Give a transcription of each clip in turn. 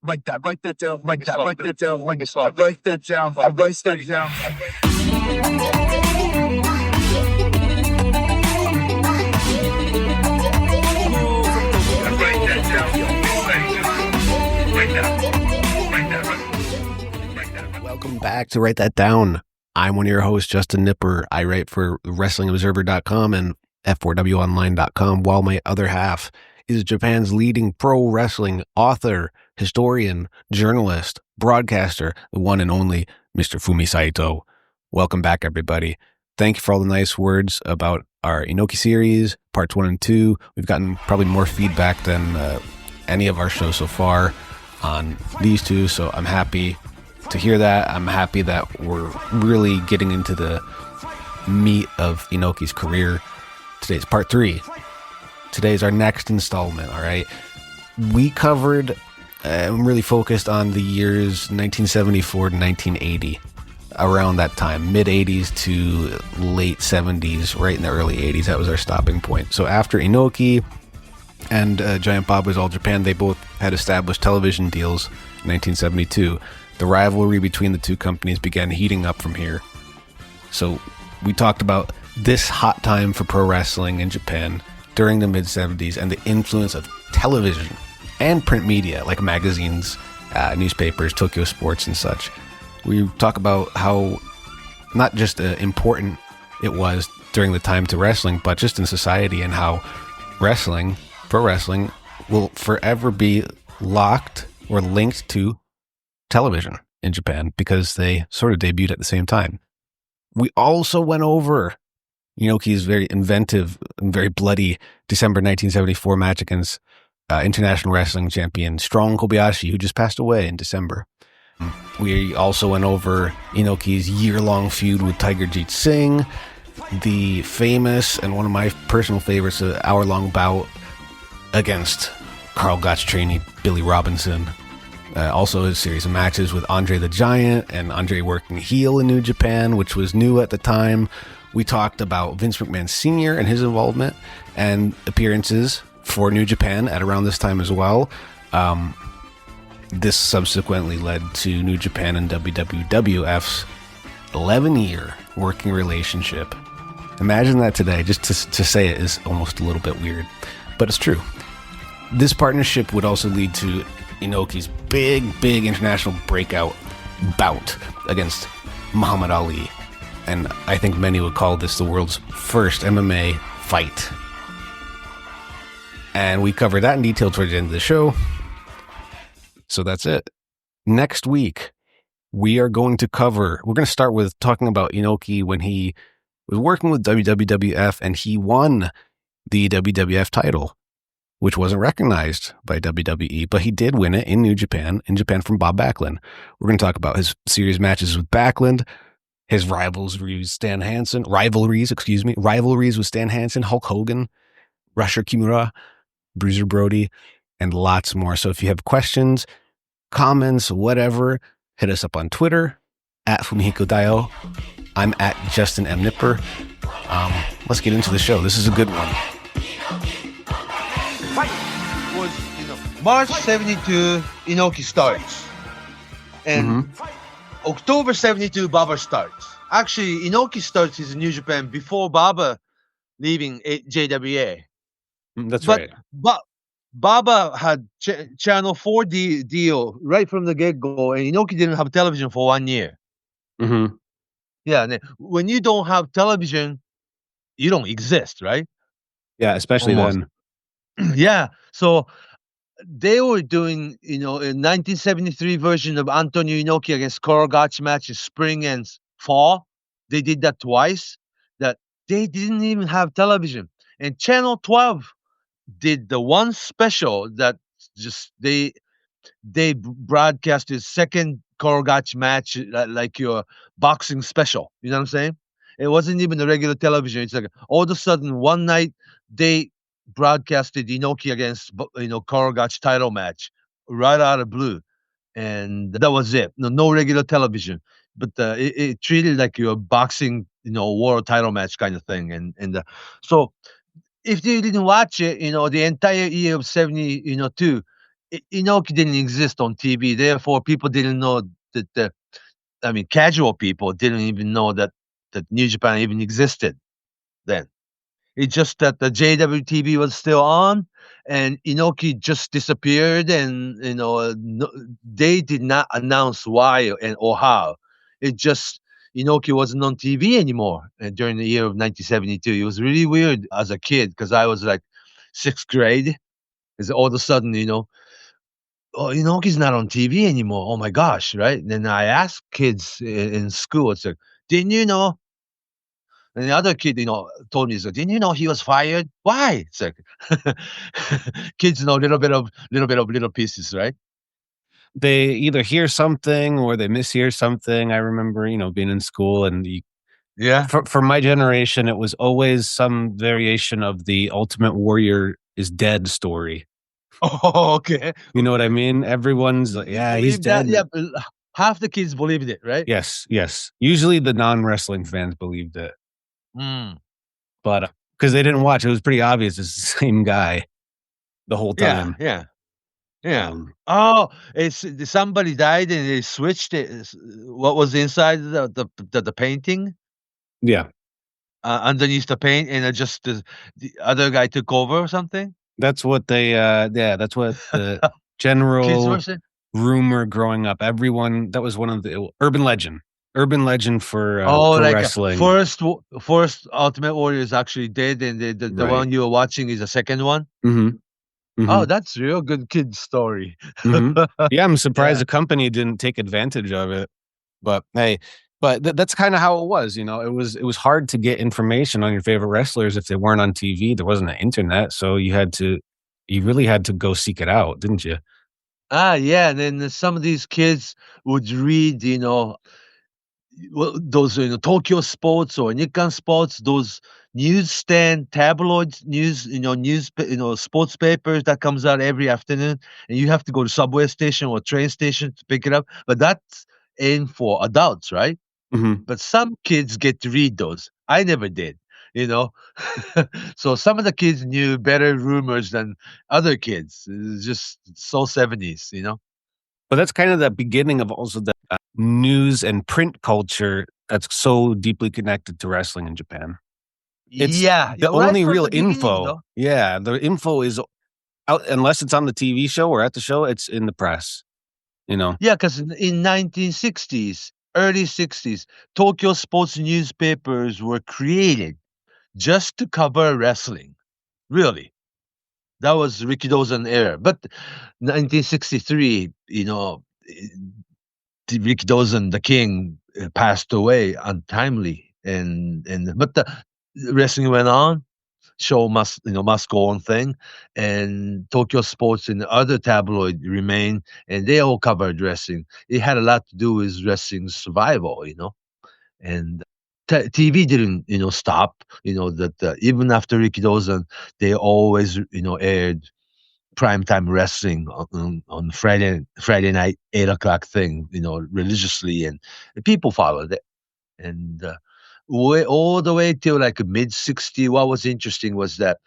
Write that down, write that down, write that down, write that down. Welcome back to Write That Down. I'm one of your hosts, Justin Knipper. I write for WrestlingObserver.com and F4WOnline.com, while my other half is Japan's leading pro wrestling author, historian, journalist, broadcaster, the one and only Mr. Fumi Saito. Welcome back, everybody. Thank you for all the nice words about our Inoki series, parts 1 and 2. We've gotten probably more feedback than any of our shows so far on these two, so I'm happy to hear that. I'm happy that we're really getting into the meat of Inoki's career. Today's part 3. Today's our next installment, all right? We covered, I'm really focused on the years 1974 to 1980, around that time, mid-80s to late 70s, right in the early 80s. That was our stopping point. So after Inoki and Giant Baba's All Japan, they both had established television deals in 1972. The rivalry between the two companies began heating up from here. So we talked about this hot time for pro wrestling in Japan during the mid-70s and the influence of television and print media like magazines, newspapers, Tokyo Sports and such. We talk about how not just important it was during the time to wrestling, but just in society, and how wrestling, pro wrestling, will forever be locked or linked to television in Japan because they sort of debuted at the same time. We also went over Inoki's very inventive and very bloody December 1974 match against international wrestling champion Strong Kobayashi, who just passed away in December. We also went over Inoki's year-long feud with Tiger Jeet Singh, the famous and one of my personal favorites, hour-long bout against Carl Gotch trainee Billy Robinson. Also a series of matches with Andre the Giant and Andre working heel in New Japan, which was new at the time. We talked about Vince McMahon Sr. and his involvement and appearances for New Japan at around this time as well. This subsequently led to New Japan and WWF's 11-year working relationship. Imagine that today. Just to say it is almost a little bit weird, but it's true. This partnership would also lead to Inoki's big international breakout bout against Muhammad Ali. And I think many would call this the world's first MMA fight. And we covered that in detail towards the end of the show. So that's it. Next week, we're going to start with talking about Inoki when he was working with WWF and he won the WWF title, which wasn't recognized by WWE, but he did win it in New Japan, from Bob Backlund. We're going to talk about his series matches with Backlund, his rivalries with Stan Hansen, Hulk Hogan, Rusher Kimura, Bruiser Brody, and lots more. So if you have questions, comments, whatever, hit us up on Twitter, at Fumihiko Daio. I'm at Justin M. Knipper. Let's get into the show. This is a good one. Fight was, March 72, Inoki starts. And October 72, Baba starts. Actually, Inoki starts his New Japan before Baba leaving JWA. That's right. But Baba had Channel 4 deal right from the get-go, and Inoki didn't have television for 1 year. Mm-hmm. Yeah, and when you don't have television, you don't exist, right? Yeah, especially Almost. then. Yeah, so they were doing, a 1973 version of Antonio Inoki against Kobayashi Match in spring and fall. They did that twice. That they didn't even have television. And Channel 12 did the one special that just they broadcasted second Kobayashi Match like your boxing special. You know what I'm saying? It wasn't even the regular television. It's like all of a sudden one night they broadcasted Inoki against Kobayashi title match right out of blue, and that was it. No regular television, but it treated like your boxing world title match kind of thing, and so if you didn't watch it, the entire year of 72, Inoki didn't exist on TV. Therefore, people didn't know that casual people didn't even know that New Japan even existed then. It's just that the JWTV was still on, and Inoki just disappeared, and they did not announce why or how. It just Inoki wasn't on TV anymore during the year of 1972. It was really weird as a kid because I was like 6th grade. Because all of a sudden, oh, Inoki's not on TV anymore. Oh my gosh, right? And then I asked kids in school, it's like, didn't you know? And the other kid, told me, so didn't you know he was fired? Why? It's like kids know a little bit of little pieces, right? They either hear something or they mishear something. I remember, being in school, and Yeah. for my generation, it was always some variation of the Ultimate Warrior is dead story. Oh, okay. You know what I mean? Everyone's like, yeah, he's dead. Yeah, but half the kids believed it, right? Yes. Usually the non-wrestling fans believed it. But because they didn't watch, it was pretty obvious it's the same guy the whole time. Yeah. Oh, it's somebody died and they switched it. What was inside the painting? Yeah. Underneath the paint, and just the other guy took over or something. That's what they. That's what the general rumor growing up. Everyone, that was one of the urban legend for like wrestling. First Ultimate Warrior is actually dead, and the one you were watching is the second one. Oh, that's real good kid story. Yeah, I'm surprised the company didn't take advantage of it. But hey, that's kind of how it was. It was hard to get information on your favorite wrestlers if they weren't on TV. There wasn't an internet, so you really had to go seek it out, didn't you? Yeah, and then some of these kids would read, those Tokyo Sports or Nikkan Sports, those newsstand tabloids, sports papers that comes out every afternoon, and you have to go to subway station or train station to pick it up. But that's aimed for adults, right? But some kids get to read those. I never did, So some of the kids knew better rumors than other kids. It's just so 70s, But that's kind of the beginning of also the news and print culture that's so deeply connected to wrestling in Japan. It's the only real info. Yeah, the info is out unless it's on the TV show or at the show. It's in the press. Yeah, because in 1960s, early 60s, Tokyo sports newspapers were created just to cover wrestling. Really. That was Rikidozan era. But 1963, Rikidozan, the king, passed away untimely. But the wrestling went on. Show must go on thing. And Tokyo Sports and the other tabloid remained, and they all covered wrestling. It had a lot to do with wrestling's survival, And TV didn't, stop. That even after Rikidozan, they always, aired primetime wrestling on Friday night 8 o'clock thing, religiously, and people followed it. And all the way till like mid 60. What was interesting was that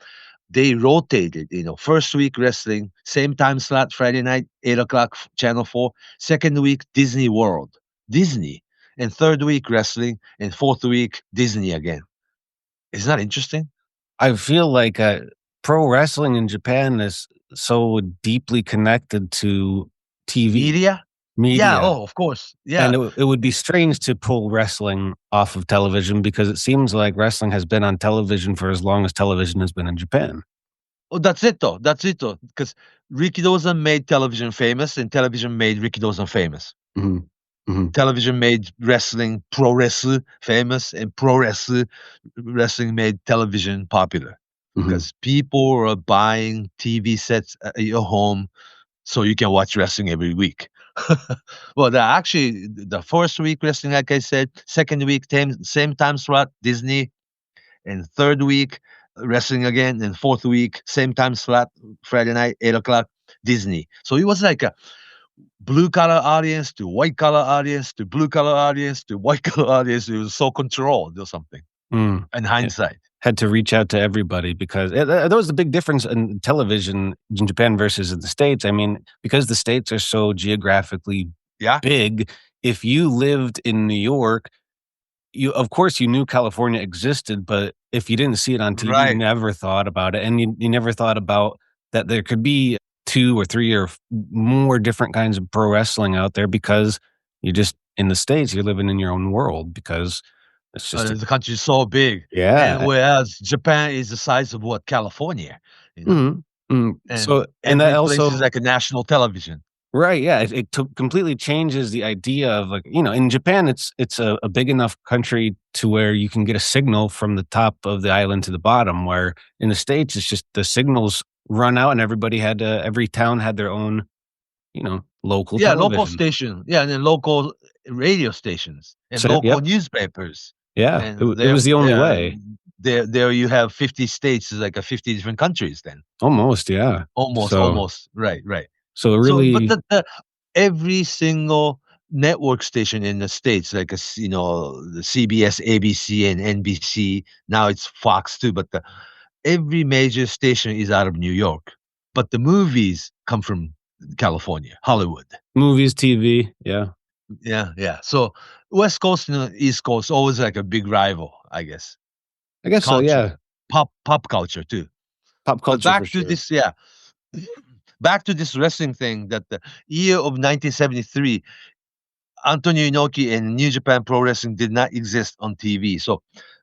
they rotated. First week wrestling, same time slot, Friday night 8 o'clock, Channel 4. Second week Disney World, Disney. And third week wrestling, and fourth week Disney again. Isn't that interesting? I feel like pro wrestling in Japan is so deeply connected to TV media. Yeah, of course. Yeah. And it would be strange to pull wrestling off of television because it seems like wrestling has been on television for as long as television has been in Japan. Oh, that's it though. Because Rikidozan made television famous, and television made Rikidozan famous. Television made wrestling, pro wrestling famous, and pro wrestling made television popular. Because people are buying TV sets at your home so you can watch wrestling every week. Well, the first week wrestling, like I said, second week, same time slot, Disney, and third week wrestling again, and fourth week, same time slot, Friday night, 8 o'clock, Disney. So it was like a blue collar audience to white collar audience to blue collar audience to white collar audience. It was so controlled or something. In hindsight. had to reach out to everybody because that was the big difference in television in Japan versus in the States. I mean, because the States are so geographically big, if you lived in New York, of course you knew California existed, but if you didn't see it on TV, you never thought about it. And you never thought about that there could be 2 or 3 or more different kinds of pro wrestling out there because you're just in the States, you're living in your own world because it's just the country is so big. Yeah. And whereas Japan is the size of California, you know? And so, and every that place also is like a national television. Right, yeah, it completely changes the idea of like, in Japan, it's a big enough country to where you can get a signal from the top of the island to the bottom, where in the States, it's just the signals run out and every town had their own, local television. Local station. Yeah, and then local radio stations and So, local yep. newspapers. Yeah, And it was the only way. There you have 50 states, like 50 different countries then. Almost, yeah. Almost. Right. So really, but every single network station in the States, like the CBS, ABC, and NBC. Now it's Fox too, but every major station is out of New York. But the movies come from California, Hollywood. Movies, TV, yeah. Yeah. So West Coast and East Coast always like a big rival, I guess. I guess culture. So, yeah. Pop culture too. Pop culture. But back to this, back to this wrestling thing, that the year of 1973, Antonio Inoki and New Japan Pro Wrestling did not exist on TV. So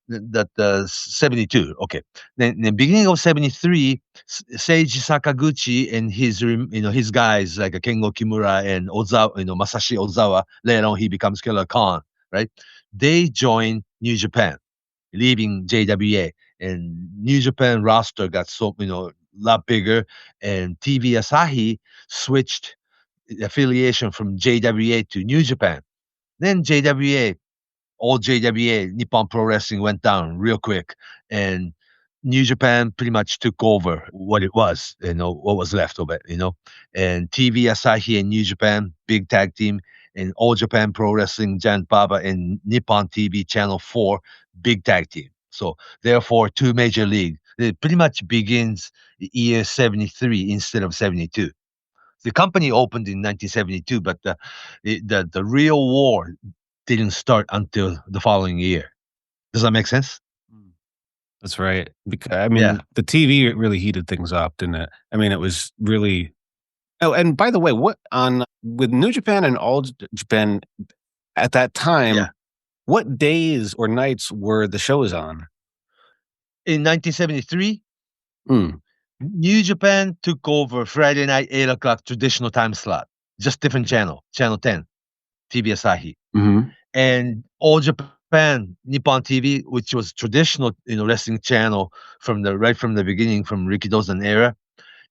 that 72, okay. Then the beginning of 73, Seiji Sakaguchi and his guys like Kengo Kimura and Ozawa, Masashi Ozawa. Later on, he becomes Killer Khan, right? They join New Japan, leaving JWA, and New Japan roster got so lot bigger, and TV Asahi switched affiliation from JWA to New Japan. Then old JWA, Nippon Pro Wrestling, went down real quick, and New Japan pretty much took over what it was, what was left of it, and TV Asahi and New Japan, big tag team, and All Japan Pro Wrestling, Giant Baba, and Nippon TV Channel 4, big tag team. So therefore, 2 major leagues. It pretty much begins the year 73 instead of 72. The company opened in 1972, but the real war didn't start until the following year. Does that make sense? That's right. Because, I mean, the TV really heated things up, didn't it? I mean, it was really. Oh, and by the way, with New Japan and All Japan at that time, what days or nights were the shows on? In 1973, New Japan took over Friday night, 8 o'clock traditional time slot, just different channel 10, TV Asahi. And All Japan, Nippon TV, which was traditional wrestling channel right from the beginning, from Rikidozan era,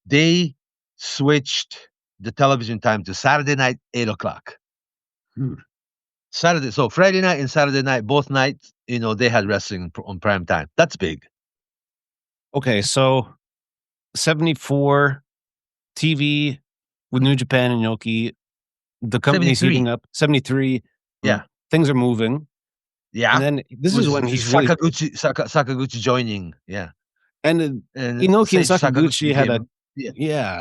they switched the television time to Saturday night, 8 o'clock. Saturday, so Friday night and Saturday night, both nights, they had wrestling on prime time. That's big. Okay, so 74 TV with New Japan and Inoki, the company's heating up. 73, things are moving. Yeah, and then this is when he's Sakaguchi joining. Yeah, and Inoki and Sakaguchi had a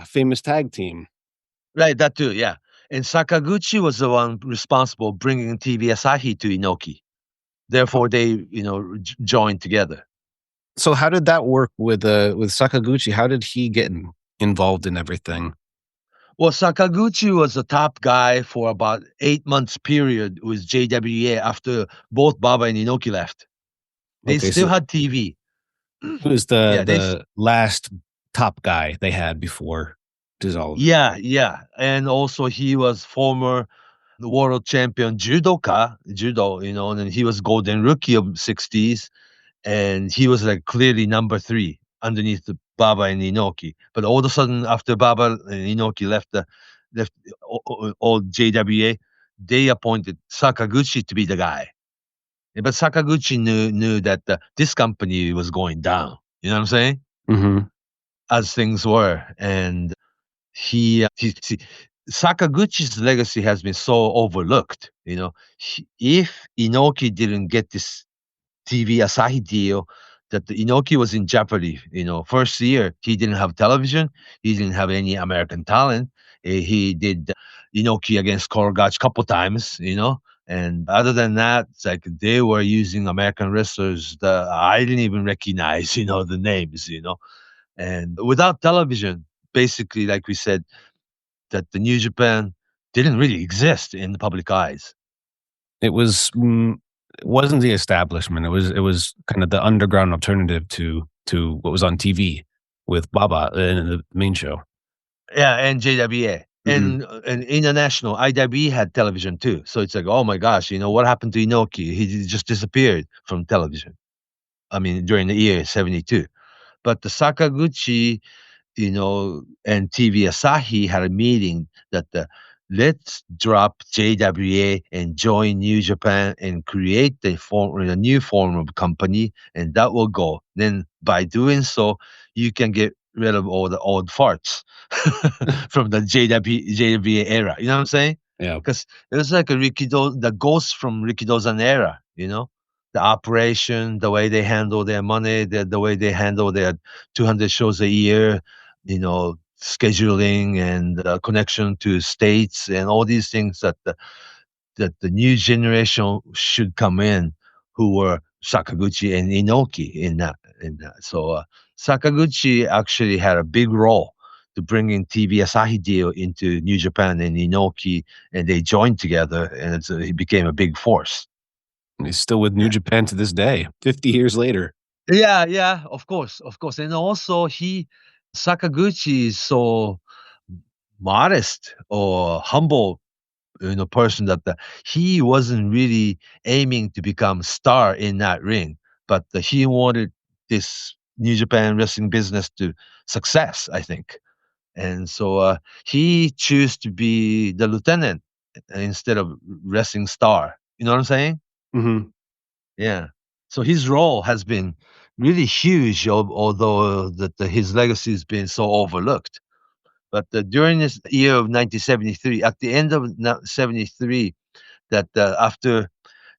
famous tag team. Right, that too. Yeah, and Sakaguchi was the one responsible bringing TV Asahi to Inoki. Therefore, they joined together. So how did that work with Sakaguchi? How did he get involved in everything? Well, Sakaguchi was the top guy for about 8 months period with JWA after both Baba and Inoki left. They still had TV. Who was the last top guy they had before dissolved? Yeah. And also he was former world champion judo, and he was golden rookie of 60s. And he was like clearly number 3 underneath the Baba and Inoki. But all of a sudden, after Baba and Inoki left old JWA, they appointed Sakaguchi to be the guy. But Sakaguchi knew that this company was going down. You know what I'm saying? Mm-hmm. As things were, and Sakaguchi's legacy has been so overlooked. If Inoki didn't get this TV Asahi deal, that the Inoki was in jeopardy. First year he didn't have television, he didn't have any American talent. He did Inoki against Kobayashi couple times, and other than that, it's like they were using American wrestlers that I didn't even recognize, the names, and without television, basically, like we said, that the New Japan didn't really exist in the public eyes. It was it wasn't the establishment. It was kind of the underground alternative to what was on TV with Baba in the main show. Yeah, and JWA. And international IWE had television too. So it's like, oh my gosh, what happened to Inoki? He just disappeared from television. I mean, during the year 72. But the Sakaguchi, and TV Asahi had a meeting that let's drop JWA and join New Japan and create a new form of company, and that will go. Then by doing so, you can get rid of all the old farts from the JWA era. You know what I'm saying? Yeah. Because it was like the ghost from Rikidozan era, the operation, the way they handle their money, the way they handle their 200 shows a year, scheduling and connection to states and all these things that the new generation should come in, who were Sakaguchi and Inoki in that. So Sakaguchi actually had a big role to bring in TV Asahi deal into New Japan and Inoki, and they joined together, and he became a big force. And he's still with New Japan to this day, 50 years later. Yeah, of course. And also Sakaguchi is so modest or humble, person that he wasn't really aiming to become star in that ring, but he wanted this New Japan wrestling business to success, I think. And so he chose to be the lieutenant instead of wrestling star. You know what I'm saying? Mm-hmm. Yeah. So his role has been really huge, although his legacy has been so overlooked. But during this year of 1973, at the end of 73, that after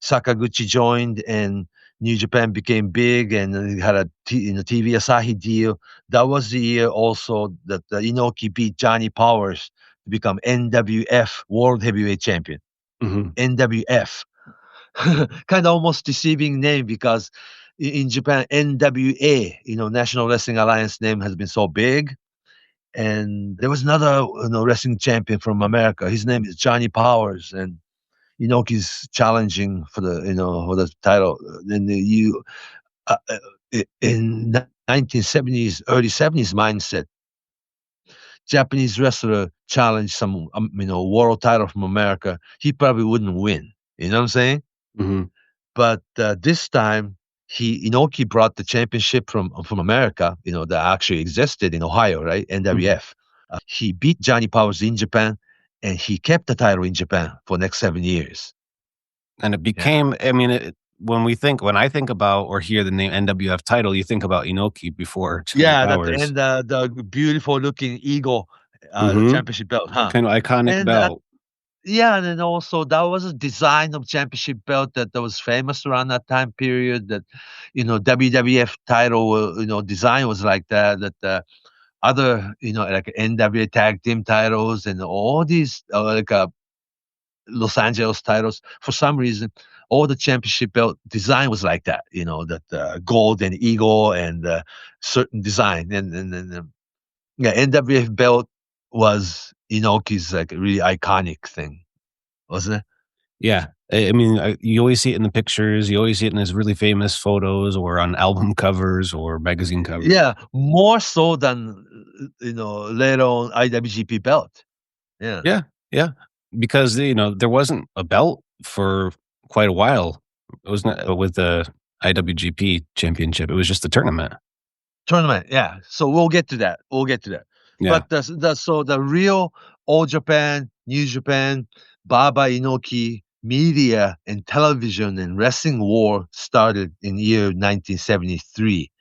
Sakaguchi joined and New Japan became big and he had a TV Asahi deal, that was the year also that Inoki beat Johnny Powers to become NWF World Heavyweight Champion. Mm-hmm. NWF. Kind of almost deceiving name because in Japan, NWA, National Wrestling Alliance name has been so big. And there was another wrestling champion from America. His name is Johnny Powers, and Inoki's challenging for the title. Then in 1970s, early 70s mindset, Japanese wrestler challenged some world title from America, he probably wouldn't win. You know what I'm saying? Mm-hmm. But this time, Inoki brought the championship from America, that actually existed in Ohio, right? NWF. He beat Johnny Powers in Japan, and he kept the title in Japan for the next 7 years. And it became, I mean, when I think about or hear the name NWF title, you think about Inoki before Johnny Powers. And the beautiful looking eagle championship belt, huh? Kind of iconic belt. And then also that was a design of championship belt that was famous around that time period. That WWF title, design was like that. That other, like NWA tag team titles and all these Los Angeles titles, for some reason, all the championship belt design was like that. That gold and eagle and certain design, and NWF belt was Inoki's like a really iconic thing, wasn't it? Yeah. I mean, you always see it in the pictures. You always see it in his really famous photos or on album covers or magazine covers. Yeah, more so than, later on IWGP belt. Yeah. Yeah. Because, there wasn't a belt for quite a while. It wasn't with the IWGP championship. It was just a tournament. Yeah. So we'll get to that. Yeah. But the real All Japan, New Japan, Baba Inoki media and television and wrestling war started in the year 1973.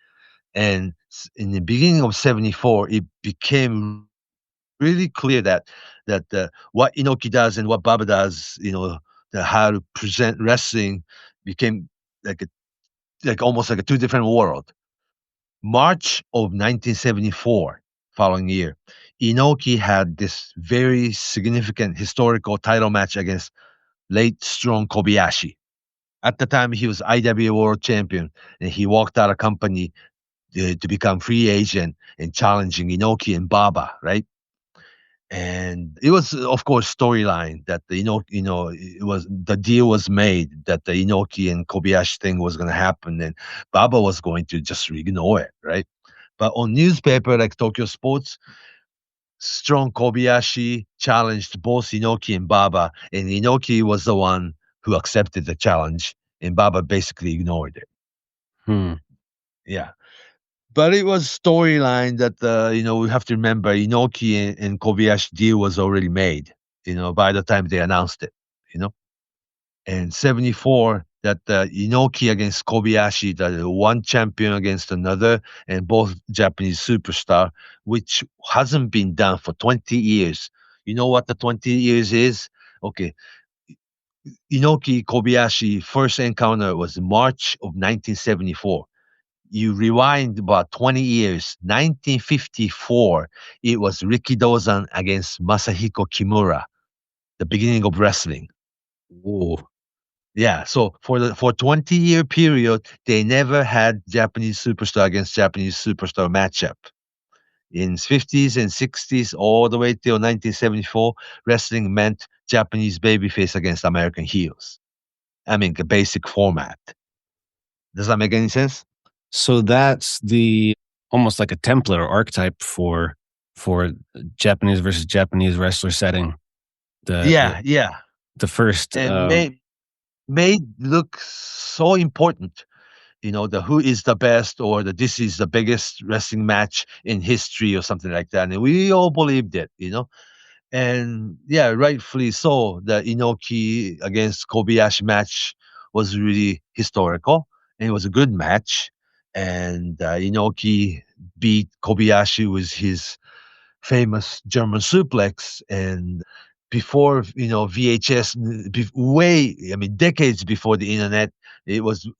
And in the beginning of 74, it became really clear that what Inoki does and what Baba does, how to present wrestling became like almost like a two different world. March of 1974, following year, Inoki had this very significant historical title match against late strong Kobayashi. At the time, he was IWA World Champion, and he walked out of company to become free agent and challenging Inoki and Baba, right? And it was, of course, storyline that the it was the deal was made that the Inoki and Kobayashi thing was going to happen, and Baba was going to just ignore it, right? But on newspaper like Tokyo Sports, strong Kobayashi challenged both Inoki and Baba, and Inoki was the one who accepted the challenge, and Baba basically ignored it. Yeah. But it was storyline that we have to remember Inoki and Kobayashi deal was already made, by the time they announced it, And 74 that Inoki against Kobayashi, the one champion against another, and both Japanese superstar, which hasn't been done for 20 years. You know what the 20 years is? Okay. Inoki Kobayashi first encounter was March of 1974. You rewind about 20 years, 1954, it was Rikidozan against Masahiko Kimura, the beginning of wrestling. Whoa. Yeah, so for 20-year period, they never had Japanese superstar against Japanese superstar matchup. In 50s and 60s, all the way till 1974, wrestling meant Japanese babyface against American heels. I mean, the basic format. Does that make any sense? So that's the almost like a template or archetype for Japanese versus Japanese wrestler setting. The first and made look so important. The who is the best or this is the biggest wrestling match in history or something like that. And we all believed it, And yeah, rightfully so. The Inoki against Kobayashi match was really historical, and it was a good match. And Inoki beat Kobayashi with his famous German suplex. And before VHS, decades before the internet, it was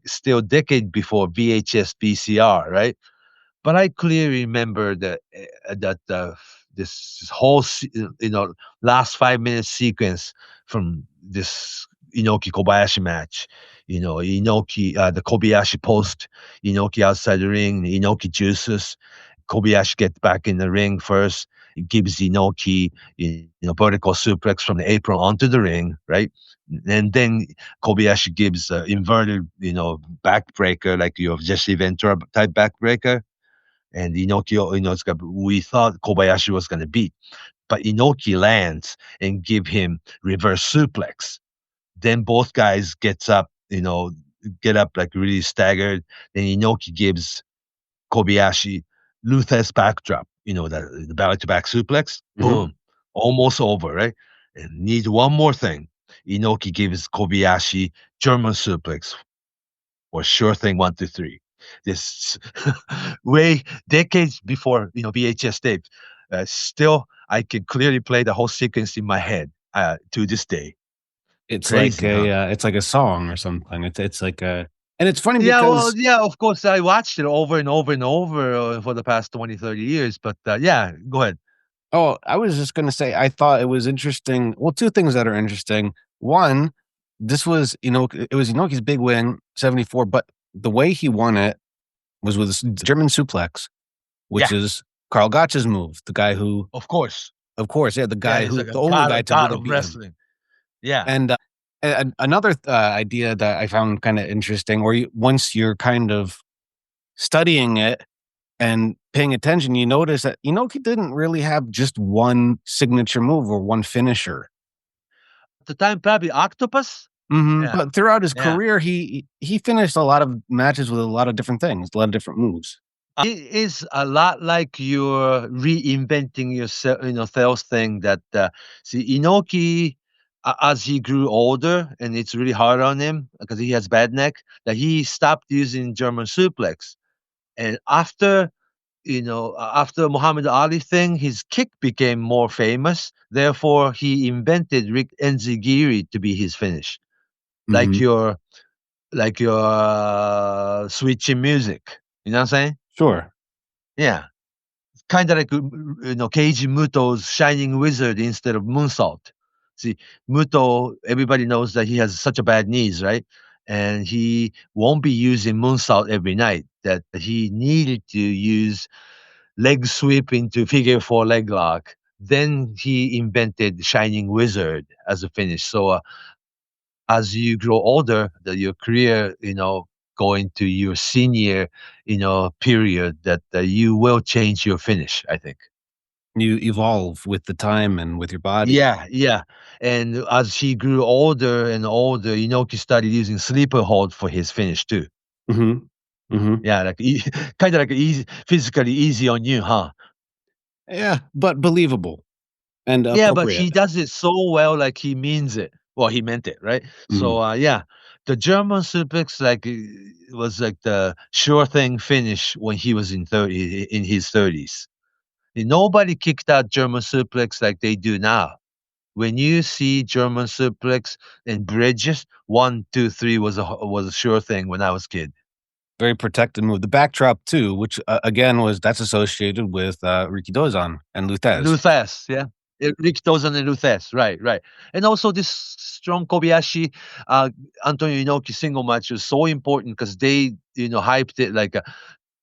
still decade before VHS VCR, right? But I clearly remember this whole last 5 minute sequence from this Inoki Kobayashi match. Inoki, the Kobayashi post, Inoki outside the ring, Inoki juices. Kobayashi gets back in the ring first. It gives Inoki, vertical suplex from the apron onto the ring, right? And then Kobayashi gives inverted, backbreaker, like your Jesse Ventura type backbreaker. And Inoki, we thought Kobayashi was going to beat. But Inoki lands and give him reverse suplex. Then both guys get up like really staggered. Then Inoki gives Kobayashi Luther's backdrop, the belly to back suplex. Boom. Almost over, right? And need one more thing. Inoki gives Kobayashi German suplex or sure thing 1, 2, 3. This way decades before VHS tape. Still, I can clearly play the whole sequence in my head to this day. It's Crazy, like it's like a song or something. It's like a, and it's funny yeah, because of course, I watched it over and over and over for the past 20, 30 years. But yeah, go ahead. Oh, I was just going to say, I thought it was interesting. Well, two things that are interesting. One, this was, it was Inoki's big win, 74, but the way he won it was with a German suplex, which is Karl Gotch's move. The guy who, of course, yeah, the guy who, like the only guy to really beat wrestling. Him. Yeah. And another idea that I found kind of interesting, or once you're kind of studying it and paying attention, you notice that Inoki didn't really have just one signature move or one finisher. At the time, probably Octopus. Yeah. But throughout his career, he finished a lot of matches with a lot of different things, a lot of different moves. It is a lot like you're reinventing yourself, sales thing that, see, Inoki, as he grew older, and it's really hard on him because he has bad neck, that he stopped using German suplex. And after Muhammad Ali thing, his kick became more famous. Therefore, he invented enzuigiri to be his finish. Like your switching music. You know what I'm saying? Sure. Yeah. Kind of like Keiji Muto's Shining Wizard instead of Moonsault. See, Muto, everybody knows that he has such a bad knees, right? And he won't be using Moonsault every night. That he needed to use leg sweep into figure four leg lock. Then he invented Shining Wizard as a finish. So as you grow older, your career, going to your senior, period, that you will change your finish, I think. You evolve with the time and with your body. Yeah, yeah. And as he grew older and older, Inoki started using sleeper hold for his finish too. Mhm. Mhm. Yeah, like kind of like easy, physically easy on you, huh? Yeah, but believable and Yeah, but appropriate. he does it so well, like he means it. Well, he meant it, right? Mhm. So yeah, the German suplex was like the sure thing finish when he was in his 30s. Nobody kicked out German suplex like they do now. When you see German suplex and bridges, 1, 2, 3 was a sure thing when I was kid. Very protected move. The backdrop too, which, again, that's associated with, Rikidozan and Luthez. Luthez, yeah. Rick Dawson and Luthez, right, right. And also this strong Kobayashi, Antonio Inoki single match was so important because they, hyped it like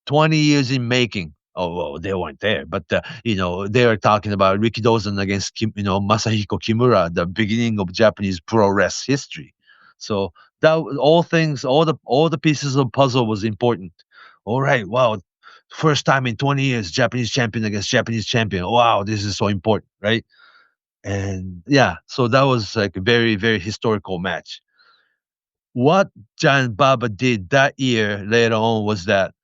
20 years in making. Oh, well, they weren't there, but they were talking about Ricky Dawson against Masahiko Kimura, the beginning of Japanese pro wrest history. So all the pieces of puzzle was important. All right, wow, first time in 20 years, Japanese champion against Japanese champion. Wow, this is so important, right? And yeah, so that was like a very, very historical match. What Giant Baba did that year later on was that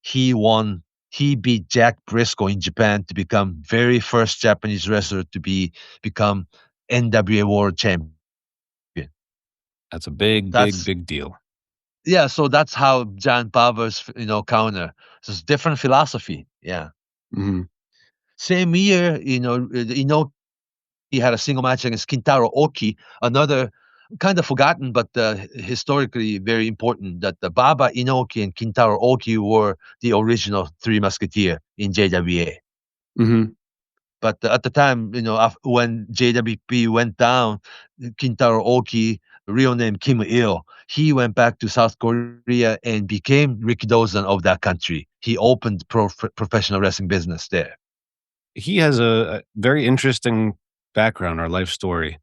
he won. He beat Jack Brisco in Japan to become very first Japanese wrestler to become NWA World Champion. That's a big, big, That's big deal. yeah. So that's how John Bava's counter. So it's different philosophy. Yeah. Mhm. Same year, he had a single match against Kintaro Oki, another kind of forgotten but historically very important. That the Baba Inoki and Kintaro Oki were the original Three Musketeer in JWA. Mhm. But at the time, when JWP went down, Kintaro Oki, real name Kim Il, he went back to South Korea and became Rikidozan of that country. He opened professional wrestling business there. He has a very interesting background or life story.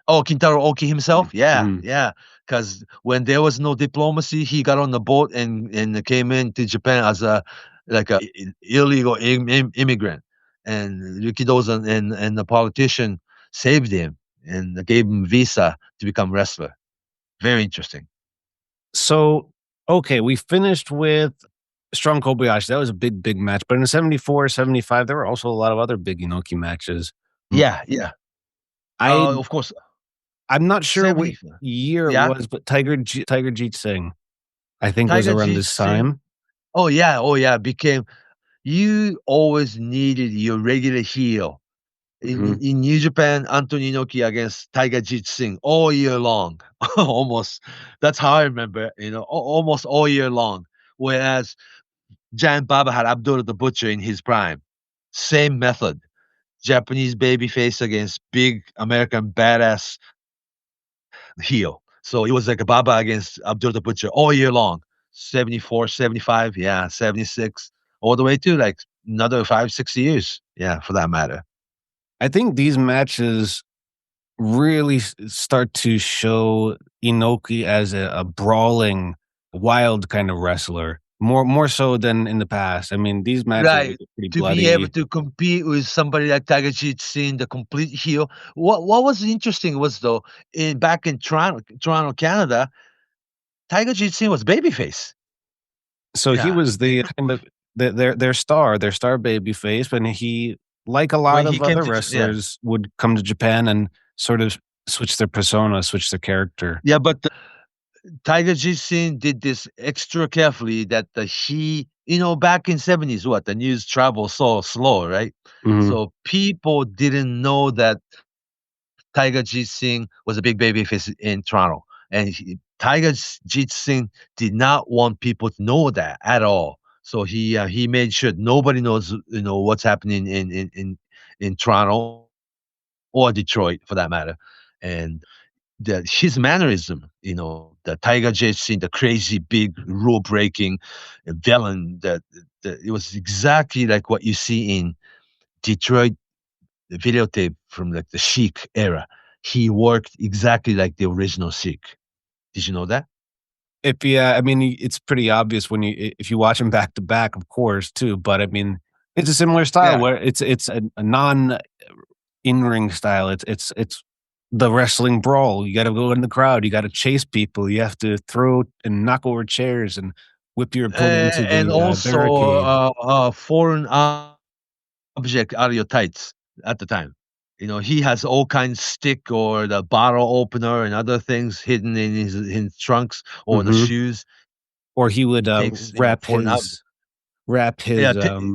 Oh, Kintaro Oki himself? Yeah, Mhm. yeah. Because when there was no diplomacy, he got on the boat and came into Japan as a illegal immigrant. And Rikidozan and the politician saved him and gave him visa to become wrestler. Very interesting. So, okay, we finished with Strong Kobayashi. That was a big, big match. But in '74, '75, there were also a lot of other big Inoki matches. Mm, Yeah, yeah. I Of course, I'm not sure what 70. year it Yeah, was, but Tiger Jeet Singh, I think, was Tiger around Jeet this Singh. time. Oh yeah. Became you always needed your regular heel. Mhm. In New Japan, Antonio Inoki against Tiger Jeet Singh all year long. Almost. That's how I remember, almost all year long. Whereas Giant Baba had Abdullah the Butcher in his prime. Same method. Japanese babyface against big American badass heel. So it was like a Baba against Abdullah the Butcher all year long. 74, 75, yeah, 76, all the way to like another 5, 6 years. Yeah, for that matter. I think these matches really start to show Inoki as a brawling, wild kind of wrestler, more so than in the past. I mean, these matches were Right. pretty To be able bloody. to compete with somebody like Tiger Jeet Singh, the complete heel. What was interesting was though, back in Toronto, Canada, Tiger Jeet Singh was babyface. So he Yeah. was the kind of their star baby face, but he, like a When lot he of came other to yeah. wrestlers, would come to Japan and sort of switch their persona, switch their character. Yeah, but Tiger Jeet Singh did this extra carefully that back in 70s, what the news travels so slow, right? Mhm. So people didn't know that Tiger Jeet Singh was a big babyface in Toronto, and Tiger Jeet Singh did not want people to know that at all. So he made sure nobody knows what's happening in Toronto or Detroit for that matter, and his mannerism, the Tiger Jeet Singh, the crazy big rule breaking villain, that it was exactly like what you see in Detroit videotape from like the Sheik era. He worked exactly like the original Sheik. Did you know that? Yeah, I mean, it's pretty obvious if you watch them back to back, of course, too. But I mean, it's a similar style Yeah. where it's a non in-ring style. It's the wrestling brawl. You got to go in the crowd. You got to chase people. You have to throw and knock over chairs and whip your opponent into And the also barricade. foreign object out of your tights at the time. He has all kinds stick or the bottle opener and other things hidden in his trunks or the Mhm. shoes. Or he would Takes wrap foreign object. Yeah,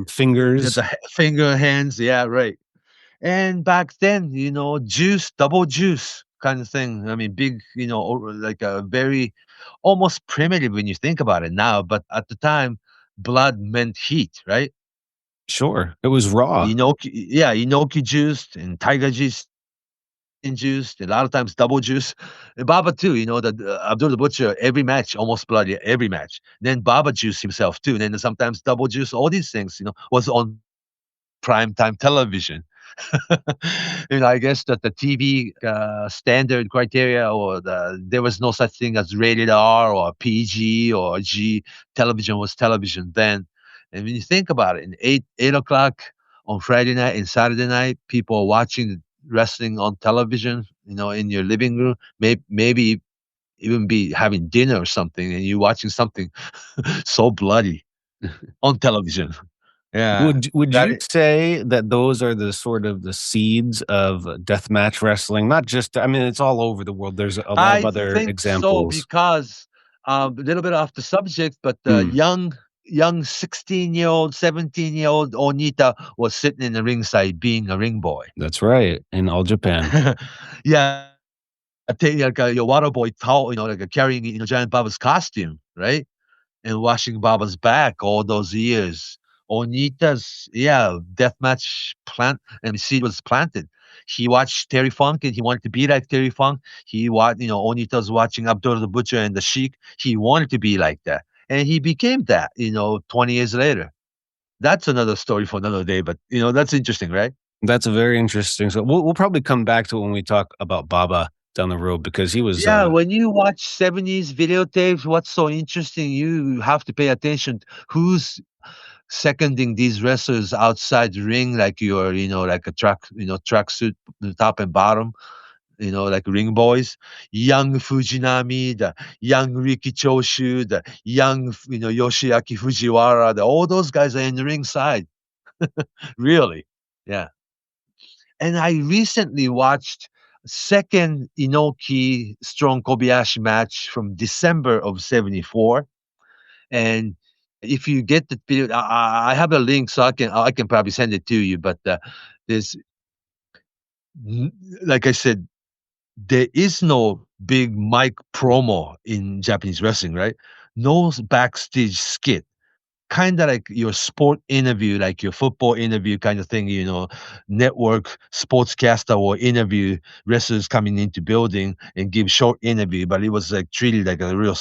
fingers. the finger hands. Yeah, right. And back then, juice, double juice kind of thing. I mean, big, like a very almost primitive when you think about it now. But at the time, blood meant heat, right? Sure, it was raw. Inoki juiced and Tiger juice juiced, a lot of times double juice. And Baba too, Abdul the Butcher, every match, almost bloody, every match. Then Baba juice himself too. And then sometimes double juice, all these things, was on primetime television. I guess that the TV standard criteria or there was no such thing as rated R or PG or G. Television was television then. And when you think about it, in 8 o'clock on Friday night and Saturday night, people are watching wrestling on television, in your living room, maybe even be having dinner or something, and you're watching something so bloody on television. Yeah. Would That you say that those are the sort of the seeds of deathmatch wrestling? Not just, I mean, it's all over the world. There's a lot of I other think so examples. because a little bit off the subject, but the Mm, young 16-year-old, 17-year-old Onita was sitting in the ringside being a ring boy. that's right. In all Japan. Yeah, I take like your water boy towel, like carrying Giant Baba's costume, right? And washing Baba's back all those years. Onita's, deathmatch plant and seed was planted. He watched Terry Funk and he wanted to be like Terry Funk. He watched, Onita's watching Abdul the Butcher and the Sheik. He wanted to be like that. And he became that, 20 years later. That's another story for another day, but that's interesting, right? That's a very interesting. So we'll probably come back to it when we talk about Baba down the road because he was Yeah, when you watch 70s videotapes, what's so interesting, you have to pay attention to who's seconding these wrestlers outside the ring, like you're, like a tracksuit, the top and bottom, like ring boys. Young Fujinami, the young Riki Choshu, the young, Yoshiaki Fujiwara, all those guys are in the ringside. Really. Yeah. And I recently watched second Inoki Strong Kobayashi match from December of 74. And if you get the video, I have a link, so I can probably send it to you. But there's, like I said, there is no big mic promo in Japanese wrestling, right? No backstage skit. Kind of like your sport interview, like your football interview kind of thing, network sportscaster will interview wrestlers coming into building and give short interview, but it was like treated like a real,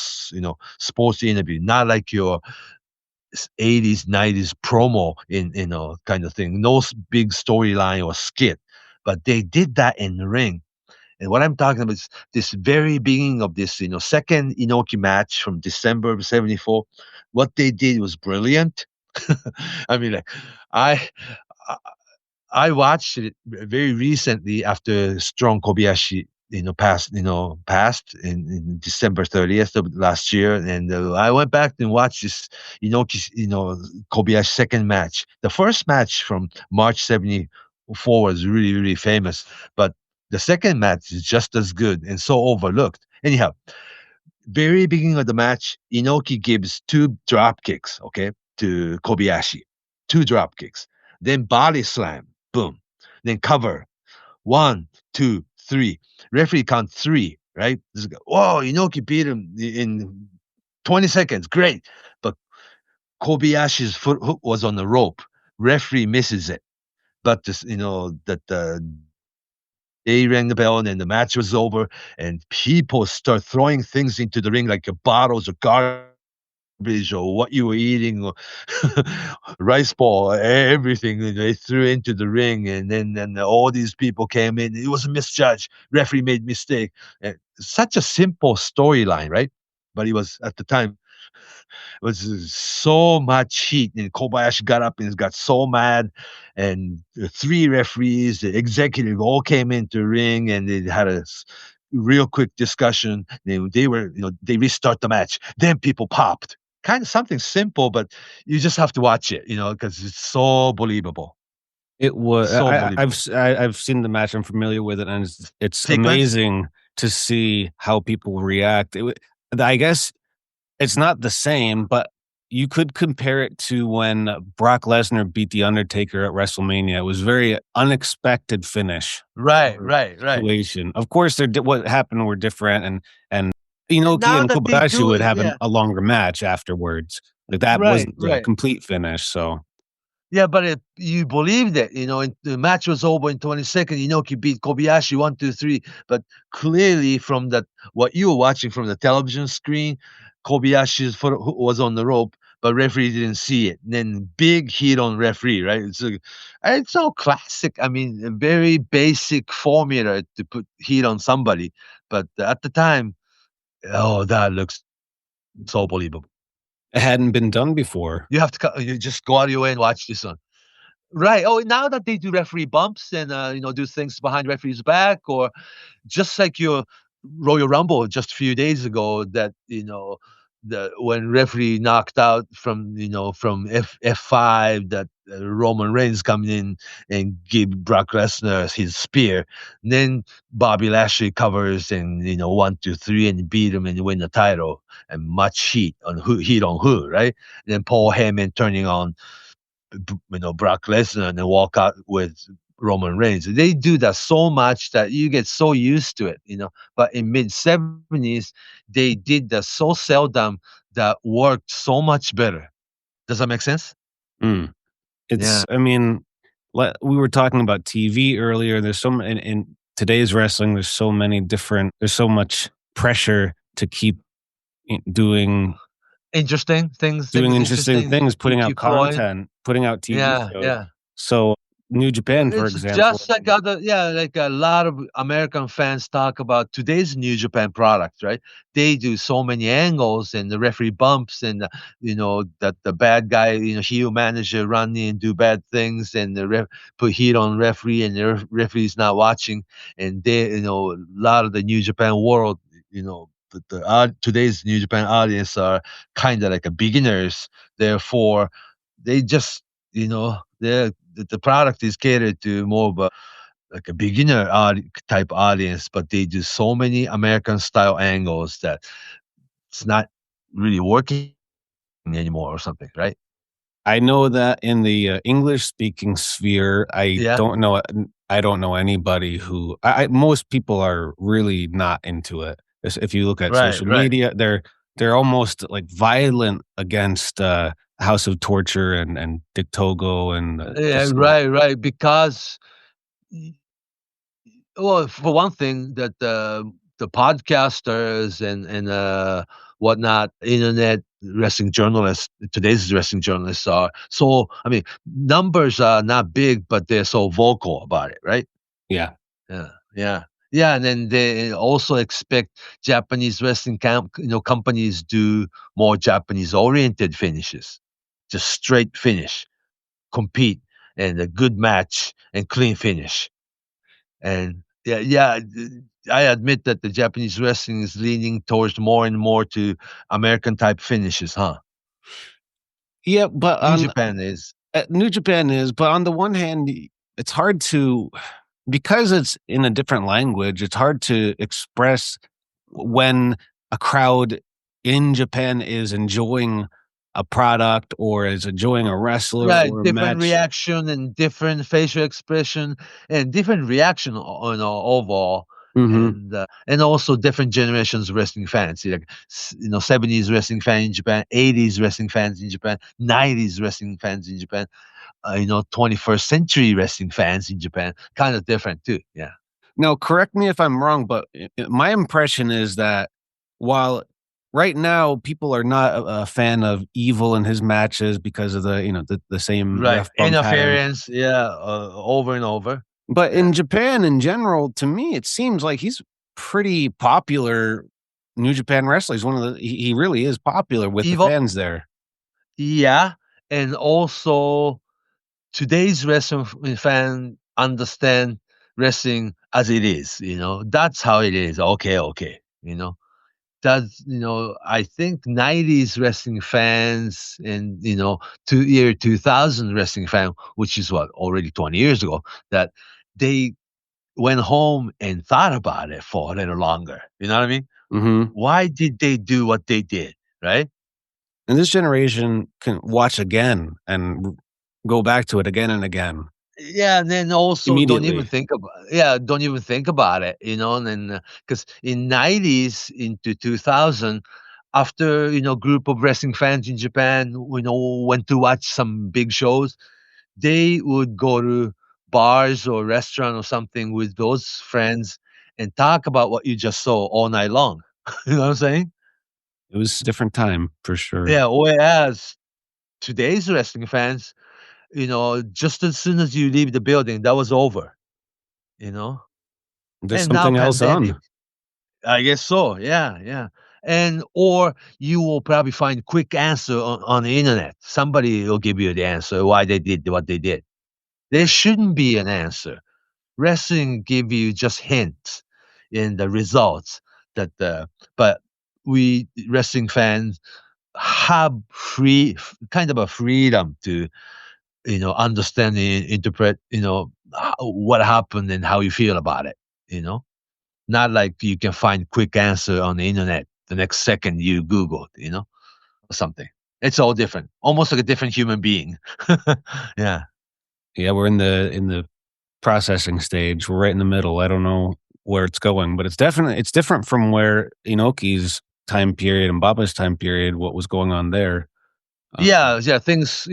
sports interview, not like your 80s, 90s promo kind of thing. No big storyline or skit, but they did that in the ring. And what I'm talking about is this very beginning of this, second Inoki match from December of 74. What they did was brilliant. I mean, like, I I I watched it very recently after Strong Kobayashi, passed in December 30th of last year, and I went back and watched this Inoki, Kobayashi second match. The first match from March 74 was really, really famous, but the second match is just as good and so overlooked. Anyhow, very beginning of the match, Inoki gives two drop kicks, okay, to Kobayashi. Two drop kicks. Then body slam, boom. Then cover. 1, 2, 3. Referee count 3, right? Whoa, Inoki beat him in 20 seconds. Great. But Kobayashi's foot hook was on the rope. Referee misses it, but this, they rang the bell and then the match was over, and people start throwing things into the ring like bottles of garbage or what you were eating or rice ball, everything they threw into the ring, and then all these people came in. It was a misjudge. Referee made mistake. Such a simple storyline, right? But it was at the time. It was so much heat, and Kobayashi got up and got so mad, and the three referees, the executive, all came into the ring, and they had a real quick discussion. They were, they restart the match. Then people popped. Kind of something simple, but you just have to watch it, because it's so believable. It was. So believable. I've seen the match. I'm familiar with it, and it's Sequence? amazing to see how people react. I guess it's not the same, but you could compare it to when Brock Lesnar beat The Undertaker at WrestleMania. It was very unexpected finish. Right. Situation. Of course, what happened were different, and Inoki Now and that they Kobayashi do would it, have yeah. a longer match afterwards. Like that wasn't the complete finish. So Yeah, but if you believed it, the match was over in 20 seconds. Inoki beat Kobayashi 1, 2, 3. But clearly, from what you were watching from the television screen, Kobayashi's foot was on the rope, but referee didn't see it. And then big heat on referee, right? It's all classic. I mean, a very basic formula to put heat on somebody. But at the time, that looks so believable. it hadn't been done before. You have to you just go out of your way and watch this one. Right. Oh, now that they do referee bumps and do things behind referee's back, or just like your Royal Rumble just a few days ago, that when referee knocked out from F5, that Roman Reigns coming in and give Brock Lesnar his spear, and then Bobby Lashley covers and 1, 2, 3 and beat him and win the title, and much heat on who, right? And then Paul Heyman turning on Brock Lesnar and then walk out with Roman Reigns. They do that so much that you get so used to it, But in mid-70s, they did that so seldom that worked so much better. Does that make sense? It's. I mean, we were talking about TV earlier. There's in today's wrestling. There's so many different. There's so much pressure to keep doing interesting things, putting out content, putting out TV shows. Yeah. So New Japan, for example, just like like a lot of American fans talk about today's New Japan product, right? They do so many angles and the referee bumps and that the bad guy, heel manager run in and do bad things and the put heat on referee and the referee's not watching, and they, a lot of the New Japan world, today's New Japan audience are kind of like beginners. Therefore, they just, the product is catered to more of a beginner type audience, but they do so many American style angles that it's not really working anymore or something, right? I know that in the English speaking sphere, I don't know anybody who. Most people are really not into it. If you look at social media, they're almost like violent against House of Torture and Dick Togo and right. Because, well, for one thing, that the podcasters and whatnot, internet wrestling journalists, today's wrestling journalists are so. I mean, numbers are not big, but they're so vocal about it, right? Yeah. And then they also expect Japanese wrestling companies do more Japanese-oriented finishes, just straight finish, compete, and a good match and clean finish. And I admit that the Japanese wrestling is leaning towards more and more to American type finishes, huh? Yeah, but New Japan is. But on the one hand, it's hard to. Because it's in a different language, it's hard to express when a crowd in Japan is enjoying a product or is enjoying a wrestler or a different match. Reaction and different facial expression and different reaction overall. And also different generations of wrestling fans, like 70s wrestling fan in Japan, 80s wrestling fans in Japan, 90s wrestling fans in Japan, 21st century wrestling fans in Japan, kind of different too. Yeah. Now, correct me if I'm wrong, but my impression is that while right now people are not a fan of Evil in his matches because of the same ref bump pattern. Interference, over and over. But in Japan in general, to me, it seems like he's pretty popular New Japan wrestler. He's he really is popular with the fans there. Yeah, and also today's wrestling fan understand wrestling as it is. That's how it is. Okay. That's I think 90s wrestling fans and year 2000 wrestling fan, which is already 20 years ago, that they went home and thought about it for a little longer. You know what I mean? Mm-hmm. Why did they do what they did? Right? And this generation can watch again and go back to it again and again. Yeah, and then also don't even think about it, and then because in 90s into 2000, after group of wrestling fans in Japan went to watch some big shows, they would go to bars or restaurant or something with those friends and talk about what you just saw all night long. You know what I'm saying? It was a different time for sure. Yeah, whereas today's wrestling fans, just as soon as you leave the building, that was over. There's And something else pandemic, on. I guess so. Yeah. And or you will probably find quick answer on the internet. Somebody will give you the answer why they did what they did. There shouldn't be an answer. Wrestling give you just hints in the results but we wrestling fans have kind of a freedom to understand and interpret what happened and how you feel about it. Not like you can find quick answer on the internet the next second you Google, or something. It's all different, almost like a different human being. Yeah. We're in the processing stage. We're right in the middle. I don't know where it's going, but it's different from where Inoki's time period and Baba's time period, what was going on there. Things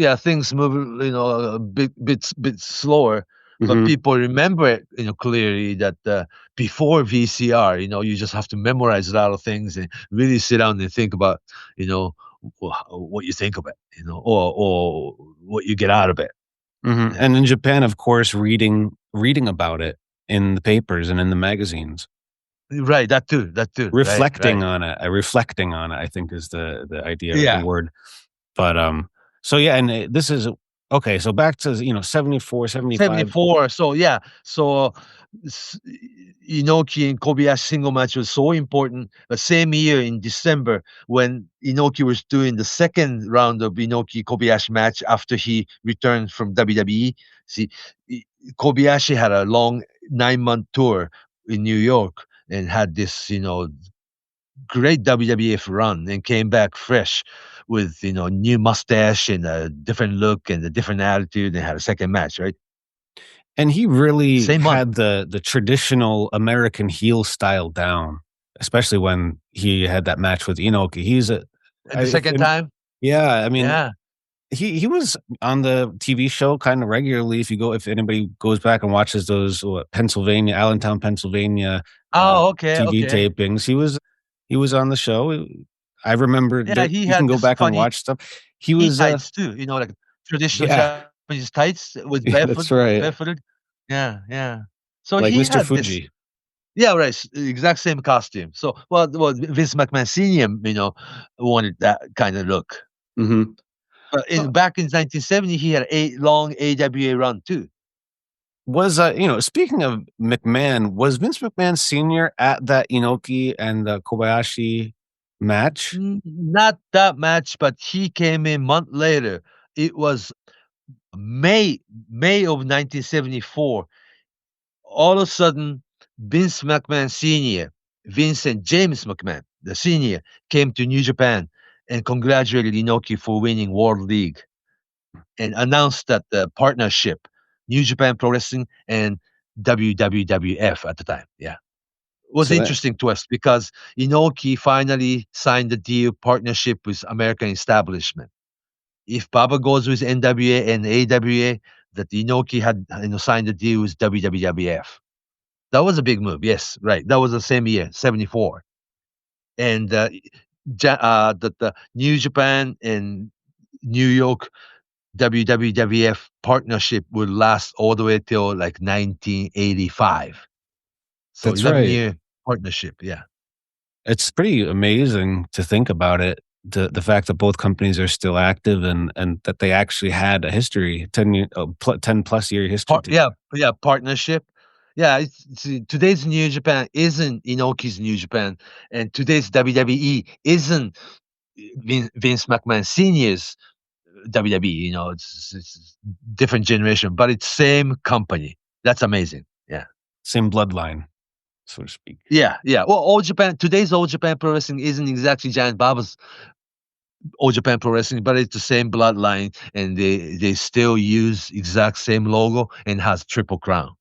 move a bit slower, but people remember it clearly that before VCR, you just have to memorize a lot of things and really sit down and think about what you think of it, or what you get out of it. And in Japan, of course, reading about it in the papers and in the magazines. Right, that too. Reflecting on it. Reflecting on it, I think, is the idea of the word. But and this is okay. So back to 74, 75. 74. So Inoki and Kobayashi single match was so important. The same year in December, when Inoki was doing the second round of Inoki Kobayashi match after he returned from WWE. See, Kobayashi had a long 9-month tour in New York and had this great WWF run and came back fresh with new mustache and a different look and a different attitude, and had a second match, right? And he really had the traditional American heel style down, especially when he had that match with Inoki. The second time? Yeah, I mean, he was on the TV show kind of regularly. If anybody goes back and watches those Allentown, Pennsylvania TV tapings, he was on the show. I remember he you had can go back and watch stuff. He was tights too, like traditional Japanese tights with barefoot. That's right. Barefooted. Yeah. So like he Mr. had Fuji. Right. Exact same costume. So Vince McMahon Sr., wanted that kind of look. But back in 1970, he had a long AWA run too. Was speaking of McMahon, was Vince McMahon Sr. at that Inoki and Kobayashi match? Not that match, but he came in a month later. It was May of 1974. All of a sudden, Vince McMahon Sr., Vincent James McMahon, the senior, came to New Japan and congratulated Inoki for winning World League and announced that the partnership, New Japan Pro Wrestling and WWF at the time. Yeah. was interesting to us because Inoki finally signed a deal partnership with American establishment. If Baba goes with NWA and AWA, that Inoki had signed a deal with WWF. That was a big move. Yes, right. That was the same year, 74. And the New Japan and New York WWF partnership would last all the way till like 1985. So That's 11-year partnership. Yeah. It's pretty amazing to think about it. The fact that both companies are still active and that they actually had a history, 10 plus year history. Partnership. Yeah, today's New Japan isn't Inoki's New Japan, and today's WWE isn't Vince McMahon Sr.'s WWE. It's different generation, but it's same company. That's amazing. Yeah, same bloodline, so to speak. Yeah. Well, today's All Japan Pro Wrestling isn't exactly Giant Baba's All Japan Pro Wrestling, but it's the same bloodline, and they still use exact same logo and has Triple Crown.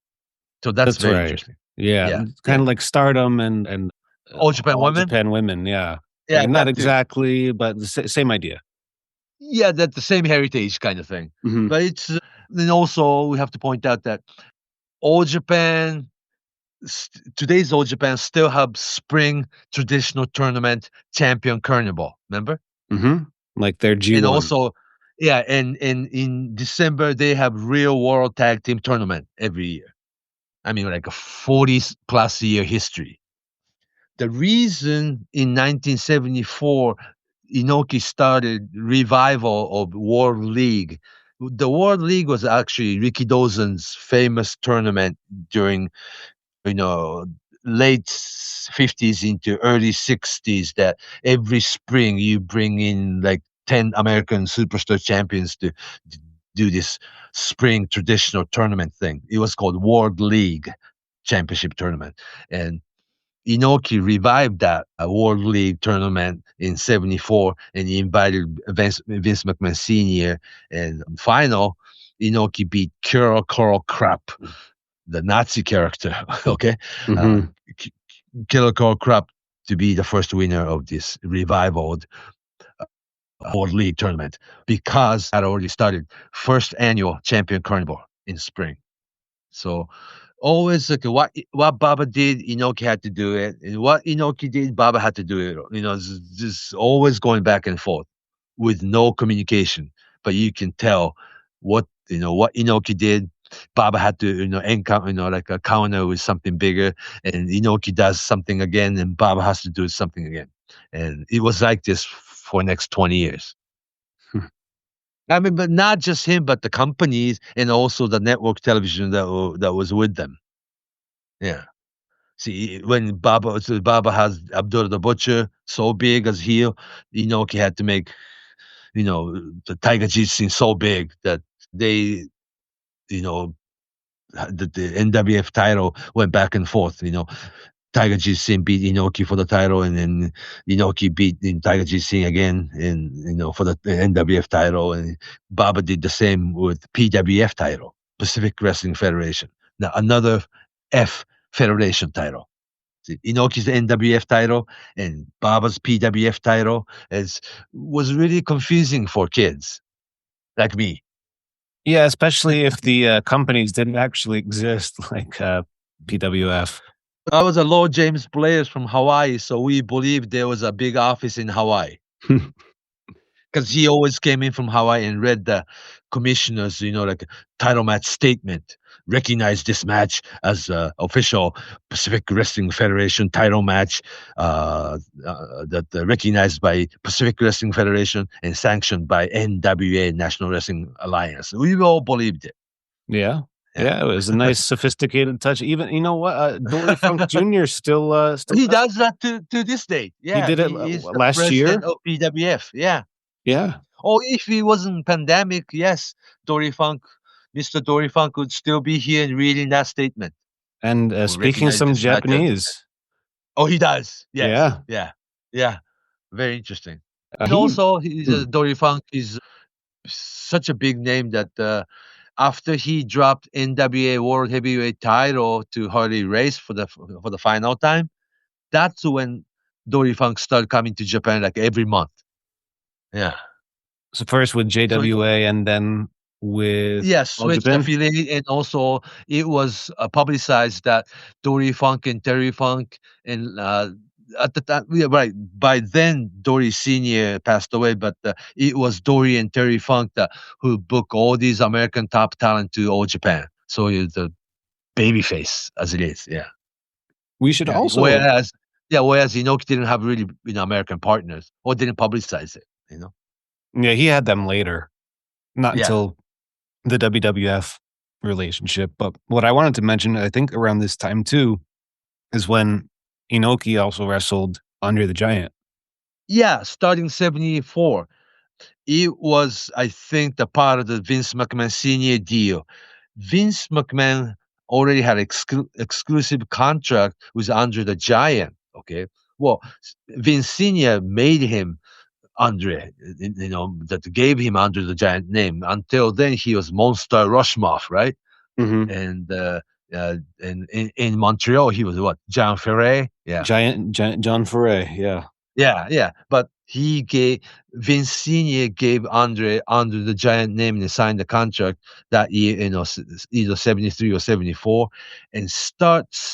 So that's very right. interesting. Yeah. Kind of like Stardom and All Japan Women. Japan Women, yeah. Yeah, not exactly, but the same idea. Yeah, that's the same heritage kind of thing. Mm-hmm. But it's then also we have to point out that All Japan, today's All Japan still have spring traditional tournament champion carnival. Remember? Mm-hmm. Like their G1. And also, and in December they have real world tag team tournament every year. I mean, like a 40 plus year history. The reason in 1974 Inoki started revival of World League. The World League was actually Ricky Dawson's famous tournament during, late 50s into early 60s, that every spring you bring in like 10 American superstar champions to do this spring traditional tournament thing. It was called World League Championship Tournament. And Inoki revived that World League tournament in 74, and he invited Vince McMahon Sr. And final, Inoki beat Killer Crap, the Nazi character, okay? Mm-hmm. Killer Crap to be the first winner of this revived World League tournament, because had already started first annual Champion Carnival in spring. So always like what Baba did, Inoki had to do it, and what Inoki did, Baba had to do it. Just always going back and forth with no communication. But you can tell what Inoki did. Baba had to encounter like a counter with something bigger, and Inoki does something again, and Baba has to do something again, and it was like this for the next 20 years. I mean, but not just him, but the companies and also the network television that was with them. Yeah. See, when Baba has Abdullah the Butcher so big as heel, Inoki had to make, the Tiger Jeet Singh so big that they, the NWF title went back and forth. Tiger Jeet Singh beat Inoki for the title, and then Inoki beat Tiger Jeet Singh again, and for the NWF title. And Baba did the same with PWF title, Pacific Wrestling Federation. Now another F Federation title. See, Inoki's NWF title and Baba's PWF title was really confusing for kids like me. Yeah, especially if the companies didn't actually exist, like PWF. I was a Lord James Players from Hawaii, so we believed there was a big office in Hawaii. Because he always came in from Hawaii and read the commissioner's, like title match statement. Recognize this match as official Pacific Wrestling Federation title match that recognized by Pacific Wrestling Federation and sanctioned by NWA, National Wrestling Alliance. We all believed it. Yeah. Yeah, it was a nice, sophisticated touch. Even, you know what, Dory Funk Jr. still he does that to this day. Yeah, he did it last year. Of PWF. Yeah. Yeah. Oh, if he wasn't pandemic, yes, Mr. Dory Funk would still be here and reading that statement. And speaking some Japanese. Oh, he does. Yes. Yeah. Yeah. Very interesting. And also, Dory Funk is such a big name that after he dropped NWA World Heavyweight title to Harley Race for the final time, That's when Dory Funk started coming to Japan like every month. Yeah. So first with JWA and then with Switched Japan? affiliate, and also it was publicized that Dory Funk and Terry Funk, and at the time, yeah, right. By then, Dory Senior passed away, but it was Dory and Terry Funk that who book all these American top talent to all Japan. So it's a babyface as it is. Yeah. We should also whereas Inoki didn't have really American partners or didn't publicize it. Yeah, he had them later, not Yeah. until the WWF relationship. But what I wanted to mention, I think around this time too, is when Inoki also wrestled Andre the Giant. Yeah, starting 74. It was, I think, the part of the Vince McMahon Sr. deal. Vince McMahon already had exclusive contract with Andre the Giant. Okay. Well, Vince Sr. made him Andre, that gave him Andre the Giant name. Until then, he was Monster Rushmouth, right? Mm-hmm. And in Montreal, he was what? John Ferret? Yeah. John Ferret, yeah. Yeah. But Vince Senior gave Andre the Giant name and signed the contract that year, either 73 or 74. And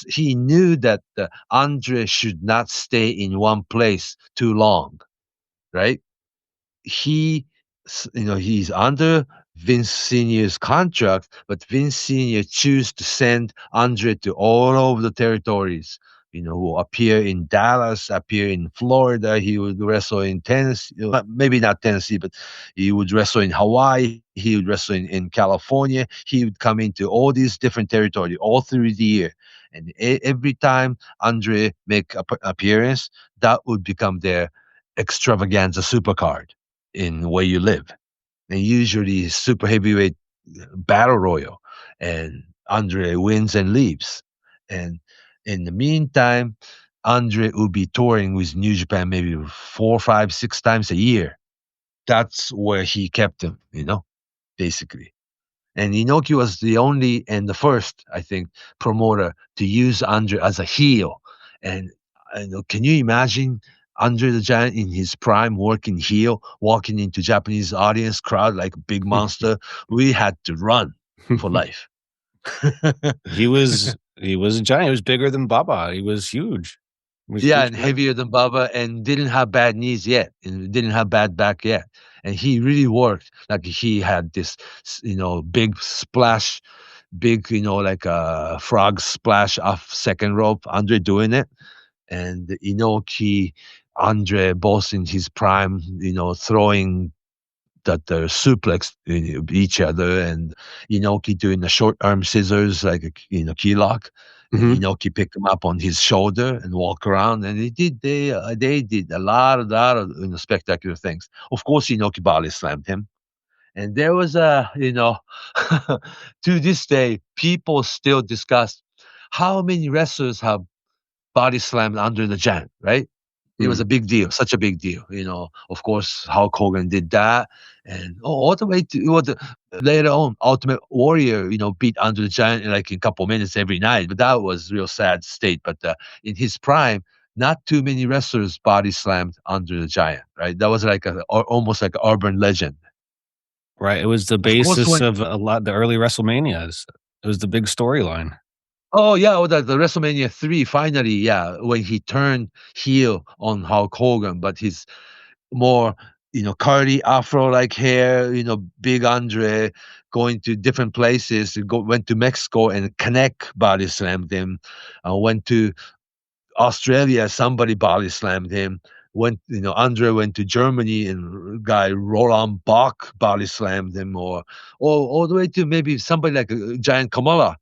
he knew that Andre should not stay in one place too long, right? He's under Vince Senior's contract, but Vince Senior chose to send Andre to all over the territories. Who appear in Dallas, appear in Florida. He would wrestle in Tennessee, maybe not Tennessee, but he would wrestle in Hawaii. He would wrestle in California. He would come into all these different territories all through the year. And every time Andre make an appearance, that would become their extravaganza supercard in where you live. And usually super heavyweight battle royal, and Andre wins and leaves. And in the meantime, Andre will be touring with New Japan maybe 4, 5, 6 times a year. That's where he kept him, basically. And Inoki was the only and the first, I think, promoter to use Andre as a heel. And can you imagine Andre the Giant in his prime working heel, walking into Japanese audience crowd like a big monster? We had to run for life. He was a giant. He was bigger than Baba. He was huge. And heavier than Baba, and didn't have bad knees yet, and didn't have bad back yet. And he really worked. Like he had this, big splash, like a frog splash off second rope. Andre doing it, and Inoki, Andre both in his prime, throwing the suplex each other, and Inoki doing the short arm scissors like a key lock. Mm-hmm. Inoki picked him up on his shoulder and walk around, and they did a lot of spectacular things. Of course, Inoki body slammed him, and there was to this day people still discuss how many wrestlers have body slammed Andre the Giant, right? It was a big deal, such a big deal. Of course, Hulk Hogan did that, and all the way to later on, Ultimate Warrior, beat Andre the Giant in like a couple minutes every night. But that was real sad state. But in his prime, not too many wrestlers body slammed Andre the Giant, right? That was like almost like an urban legend. Right. It was the basis of a lot the early WrestleManias. It was the big storyline. Oh yeah, the WrestleMania 3 finally, when he turned heel on Hulk Hogan, but his more, curly afro-like hair, big Andre going to different places. Went to Mexico and Connect body slammed him. Went to Australia, somebody body slammed him. Andre went to Germany and guy Roland Bach body slammed him, or all the way to maybe somebody like Giant Kamala.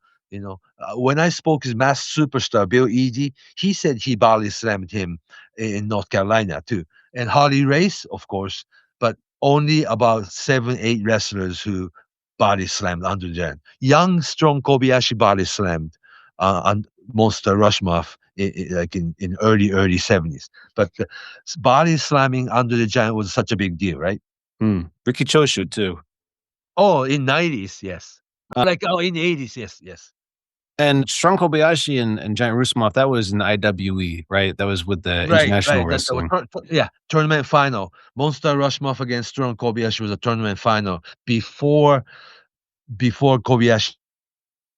When I spoke his masked superstar, Bill Eadie, he said he body slammed him in North Carolina too. And Harley Race, of course, but only about 7, 8 wrestlers who body slammed Andre the Giant. Young, strong Kobayashi body slammed on Monster Rushmouth like in early 70s. But body slamming Andre the Giant was such a big deal, right? Ricky Choshu too. Oh, in 90s, yes. In 80s, yes. And Strong Kobayashi and Giant Rusumov, that was in IWE, right? That was with the international wrestling. Tournament final. Monster Rushmov against Strong Kobayashi was a tournament final before Kobayashi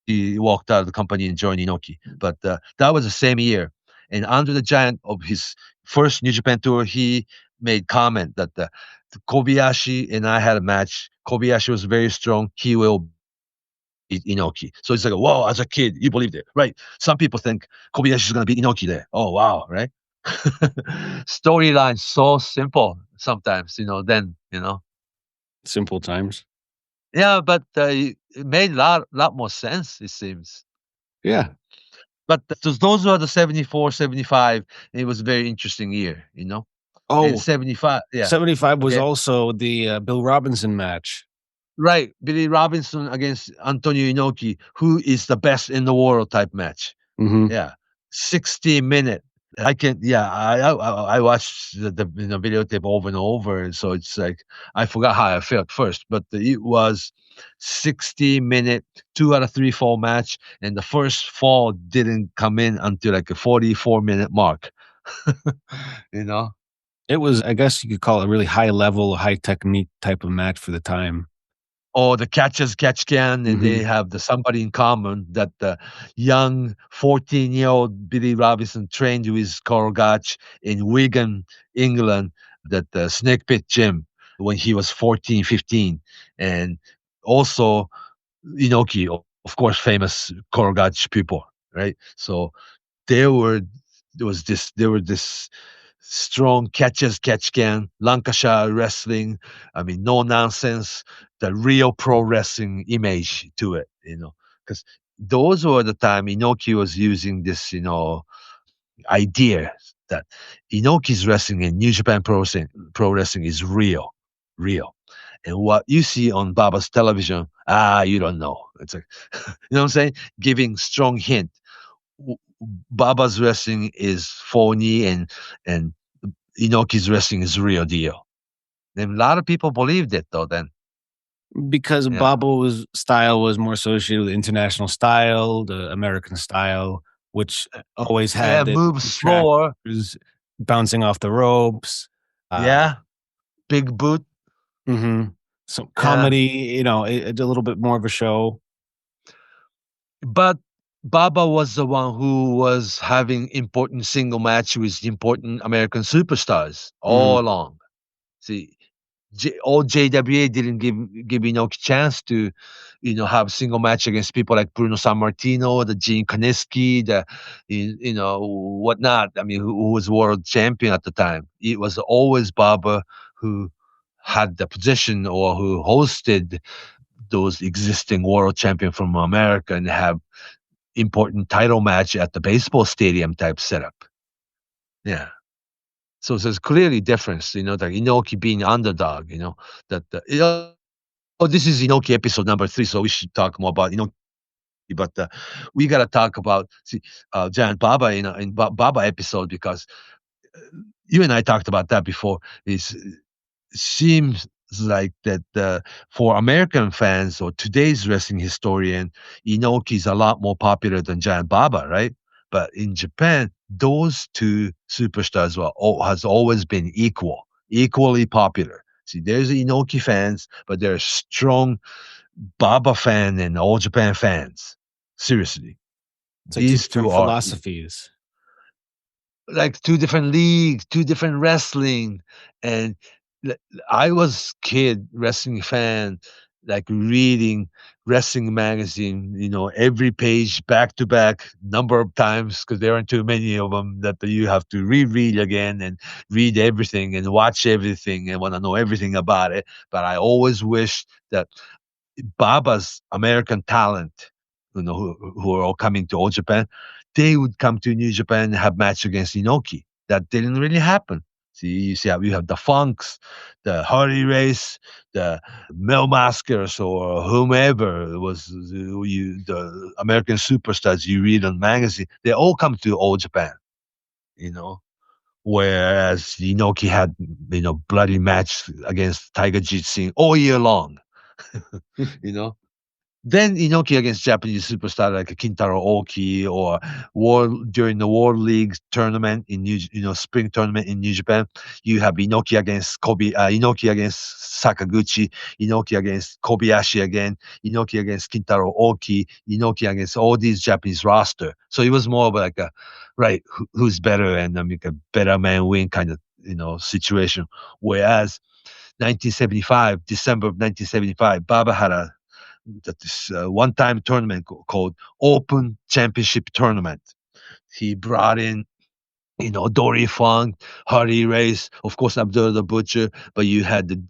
walked out of the company and joined Inoki. But that was the same year. And Andre the Giant, of his first New Japan tour, he made comment that Kobayashi and I had a match. Kobayashi was very strong. He will beat Inoki. So it's like, whoa, as a kid, you believed it, right? Some people think Kobayashi is going to beat Inoki there. Oh, wow, right? Storyline so simple sometimes, then. Simple times. Yeah, but it made a lot more sense, it seems. Yeah. But those were the 74, 75. It was a very interesting year, Oh, and 75, yeah. 75 was Yeah. also the Bill Robinson match. Right. Billy Robinson against Antonio Inoki, who is the best in the world type match. Mm-hmm. Yeah. 60-minute. I watched the videotape over and over, and so it's like I forgot how I felt first, but it was 60-minute, 2 out of 3 fall match, and the first fall didn't come in until like a 44-minute mark. It was, I guess you could call it a really high level, high technique type of match for the time. Or the catchers catch can, and they have somebody in common that the young 14-year-old Billy Robinson trained with Carl Gotch in Wigan, England, that the Snake Pit Gym when he was 14, 15. And also Inoki, of course, famous Carl Gotch people, right? So there were this strong catchers catch can, Lancashire wrestling. I mean, no nonsense, the real pro wrestling image to it, because those were the time Inoki was using this, idea that Inoki's wrestling and New Japan pro wrestling is real. And what you see on Baba's television, you don't know. It's like, you know what I'm saying? Giving strong hint. Baba's wrestling is phony and Inoki's wrestling is real deal. And a lot of people believed it though then. Because Baba's style was more associated with international style, the American style, which always had moves slower, bouncing off the ropes. Big boot. So comedy, it's a little bit more of a show. But Baba was the one who was having important single match with important American superstars all along. See, old JWA didn't give Inoki chance to, have single match against people like Bruno Sammartino, the Gene Koniski, the, whatnot. I mean, who was world champion at the time. It was always Baba who had the position or who hosted those existing world champion from America and have important title match at the baseball stadium type setup. Yeah. So there's clearly difference, that Inoki being underdog, this is Inoki episode number 3, so we should talk more about Inoki. But we got to talk about Giant Baba in Baba episode, because you and I talked about that before. It seems like that for American fans or today's wrestling historian, Inoki is a lot more popular than Giant Baba, right? But in Japan, those two superstars has always been equally popular. See, there's Inoki fans, but there's strong Baba fan and All Japan fans. Seriously, it's like these two philosophies, like 2 different leagues, 2 different wrestling. And I was kid wrestling fan, like reading wrestling magazine, every page back to back number of times, because there aren't too many of them that you have to reread again and read everything and watch everything and want to know everything about it. But I always wish that Baba's American talent, who are all coming to All Japan, they would come to New Japan and have match against Inoki. That didn't really happen. See, you have the Funks, the Hardy Race, the Mel Maskers, or whomever was the American superstars you read on magazine. They all come to All Japan, Whereas Inoki had, bloody match against Tiger Jeet Singh all year long, Then Inoki against Japanese superstar like Kintaro Oki, or during the World League tournament in spring tournament in New Japan, you have Inoki against Inoki against Sakaguchi, Inoki against Kobayashi again, Inoki against Kintaro Oki, Inoki against all these Japanese roster. So it was more of like a who's better and make a better man win kind of situation. Whereas 1975, December of 1975, Baba had this one-time tournament called Open Championship Tournament. He brought in, Dory Funk, Hardy Race, of course, Abdullah the Butcher, but you had the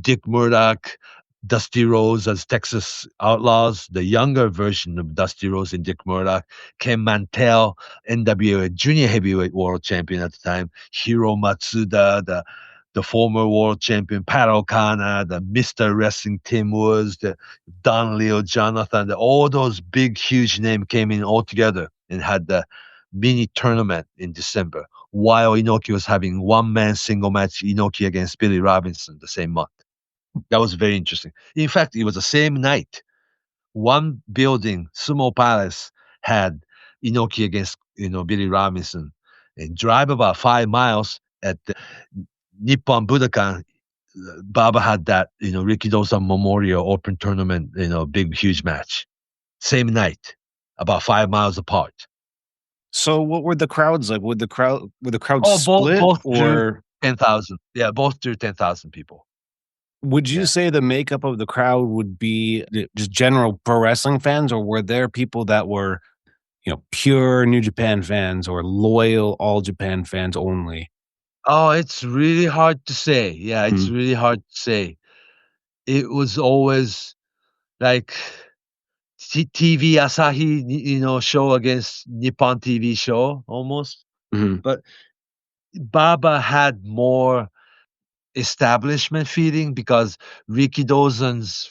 Dick Murdoch, Dusty Rhodes as Texas Outlaws, the younger version of Dusty Rhodes and Dick Murdoch, Ken Mantell, NWF Junior Heavyweight World Champion at the time, Hiro Matsuda, the former world champion Pat O'Connor, the Mr. Wrestling Tim Woods, the Don Leo Jonathan, all those big, huge names came in all together and had the mini tournament in December, while Inoki was having one-man single match, Inoki against Billy Robinson, the same month. That was very interesting. In fact, it was the same night. One building, Sumo Palace, had Inoki against Billy Robinson, and drive about 5 miles at the Nippon Budokan. Baba had that Rikido-san Memorial Open Tournament, big huge match, same night, about 5 miles apart. So what were the crowds like? Would the crowd split both or 10,000? Yeah, both drew 10,000 people. Would you say the makeup of the crowd would be just general pro wrestling fans, or were there people that were, pure New Japan fans or loyal All Japan fans only? Oh, it's really hard to say. Yeah, it's really hard to say. It was always like TV Asahi, show against Nippon TV show almost. But Baba had more establishment feeling because Ricky Dawson's,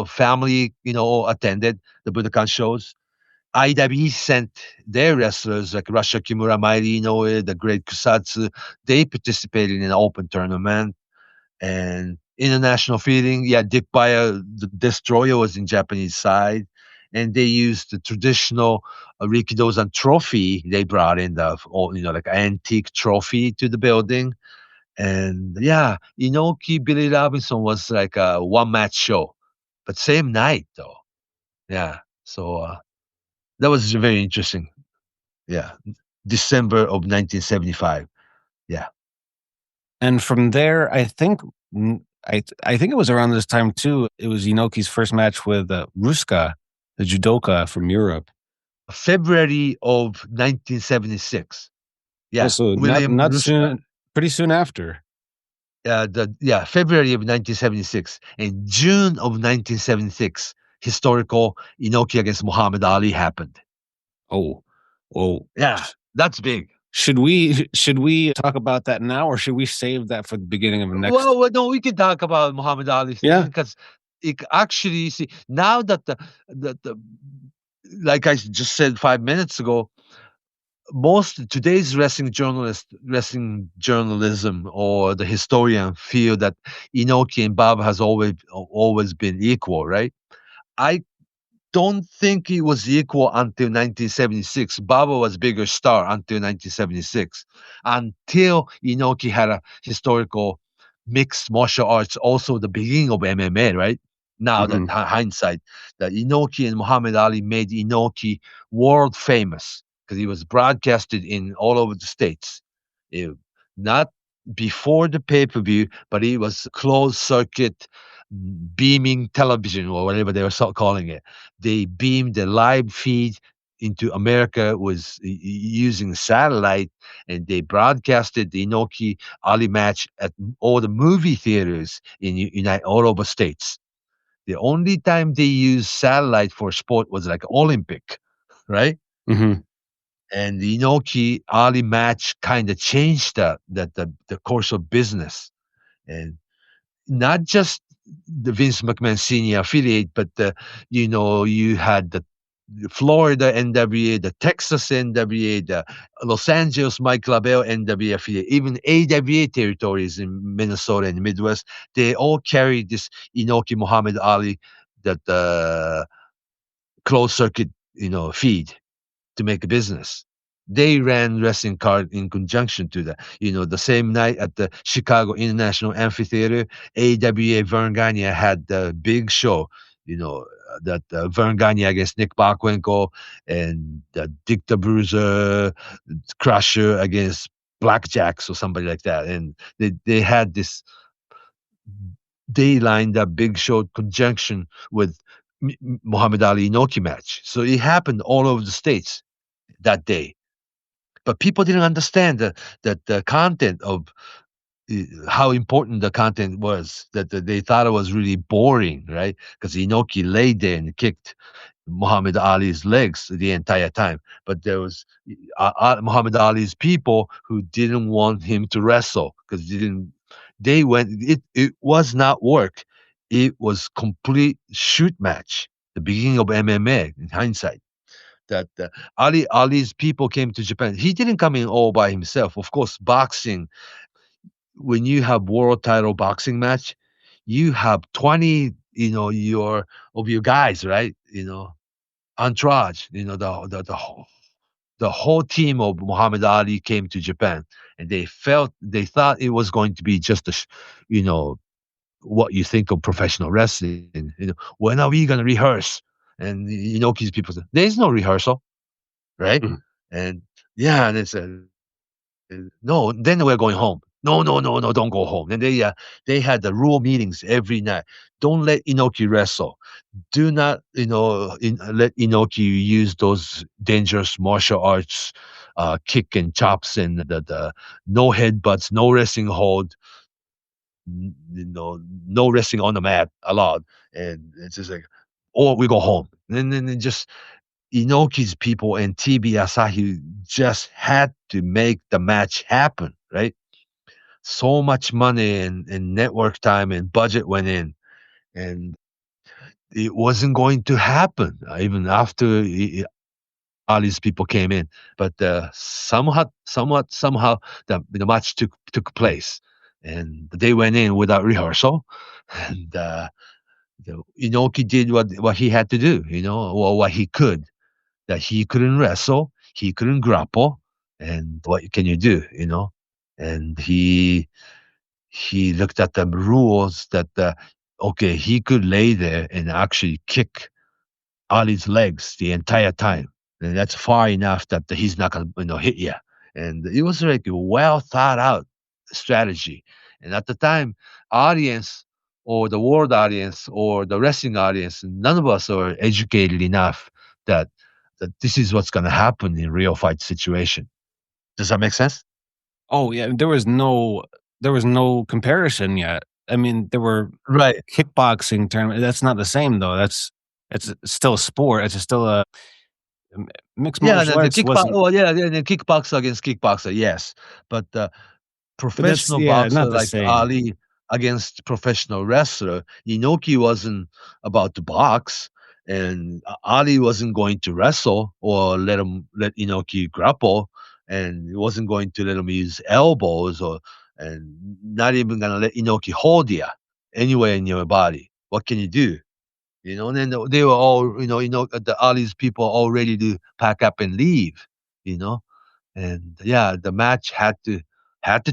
family, attended the Budokan shows. IWE sent their wrestlers like Rasha Kimura, Mairi Inoue, the great Kusatsu. They participated in an open tournament. And international feeling, Dick Bayer, the Destroyer, was in Japanese side. And they used the traditional Rikidozan trophy. They brought in like antique trophy to the building. And Inoki, Billy Robinson was like a one-match show. But same night, though. Yeah. So that was very interesting. Yeah. December of 1975. Yeah. And from there, I think it was around this time too. It was Inoki's first match with Ruska, the judoka from Europe. February of 1976. Yeah. Also, not soon, pretty soon after. February of 1976 and June of 1976, historical Inoki against Muhammad Ali happened. Oh, yeah, that's big. Should we talk about that now, or should we save that for the beginning of the next? Well, no, we can talk about Muhammad Ali. Yeah, because it actually now that the like I just said 5 minutes ago, most today's wrestling journalism or the historian feel that Inoki and Baba has always been equal, right? I don't think it was equal until 1976. Baba was bigger star until 1976, until Inoki had a historical mixed martial arts, also the beginning of MMA, right? Now that hindsight, that Inoki and Muhammad Ali made Inoki world famous because he was broadcasted in all over the States. Not before the pay-per-view, but it was closed circuit beaming television or whatever they were calling it. They beamed the live feed into America was using satellite, and they broadcasted the Inoki Ali match at all the movie theaters in all over states. The only time they used satellite for sport was like Olympic, right? And the Inoki Ali match kind of changed the course of business, and not just the Vince McMahon Sr. affiliate, but you had the Florida NWA, the Texas NWA, the Los Angeles Mike LaBelle NWA affiliate, even AWA territories in Minnesota and Midwest. They all carried this Inoki Muhammad Ali that closed circuit, feed to make a business. They ran wrestling card in conjunction to that. The same night at the Chicago International Amphitheater, AWA Vern Gagne had the big show. That Vern Gagne against Nick Bockwinkel, and Dick the Bruiser Crusher against Blackjacks or somebody like that. And they had this. They lined up big show conjunction with Muhammad Ali Inoki match. So it happened all over the states that day. But people didn't understand that the content of how important the content was. That they thought it was really boring, right? Because Inoki laid there and kicked Muhammad Ali's legs the entire time. But there was Muhammad Ali's people who didn't want him to wrestle because they went. It was not work. It was complete shoot match. The beginning of MMA in hindsight. That Ali's people came to Japan. He didn't come in all by himself. Of course, boxing. When you have world title boxing match, you have 20, your guys, right? Entourage. The whole team of Muhammad Ali came to Japan, and they thought it was going to be just what you think of professional wrestling. When are we gonna rehearse? And Inoki's people said, "There's no rehearsal, right?" Mhm. And yeah, and they said, "No, then we're going home." No, no, no, no, don't go home. And they had the rule meetings every night. Don't let Inoki wrestle. Do not, let Inoki use those dangerous martial arts, kick and chops, and the no headbutts, no wrestling hold, no wrestling on the mat allowed. And it's just like, or we go home. And then it just Inoki's people and TV Asahi just had to make the match happen, right? So much money and network time and budget went in, and it wasn't going to happen even after Ali's people came in. But somehow the match took place, and they went in without rehearsal, and Inoki did what he had to do, or what he could. That he couldn't wrestle, he couldn't grapple, and what can you do, And he looked at the rules that okay, he could lay there and actually kick Ali's legs the entire time, and that's far enough that he's not gonna hit you. And it was like a well thought out strategy. And at the time, audience or the world audience or the wrestling audience, none of us are educated enough that this is what's gonna happen in real fight situation. Does that make sense? Oh yeah, there was no comparison yet. I mean, there were Right. kickboxing tournament. That's not the same though. It's still a sport. It's still a mixed Yeah, martial the arts kickbox. wasn't. Oh, yeah, the kickboxer against kickboxer, yes, but But that's professional not boxer the like same. Ali against professional wrestler, Inoki wasn't about to box, and Ali wasn't going to wrestle or let Inoki grapple, and he wasn't going to let him use elbows and not even gonna let Inoki hold you anywhere in your body. What can you do? And then they were all, the Ali's people all ready to pack up and leave, you know, and yeah, the match had to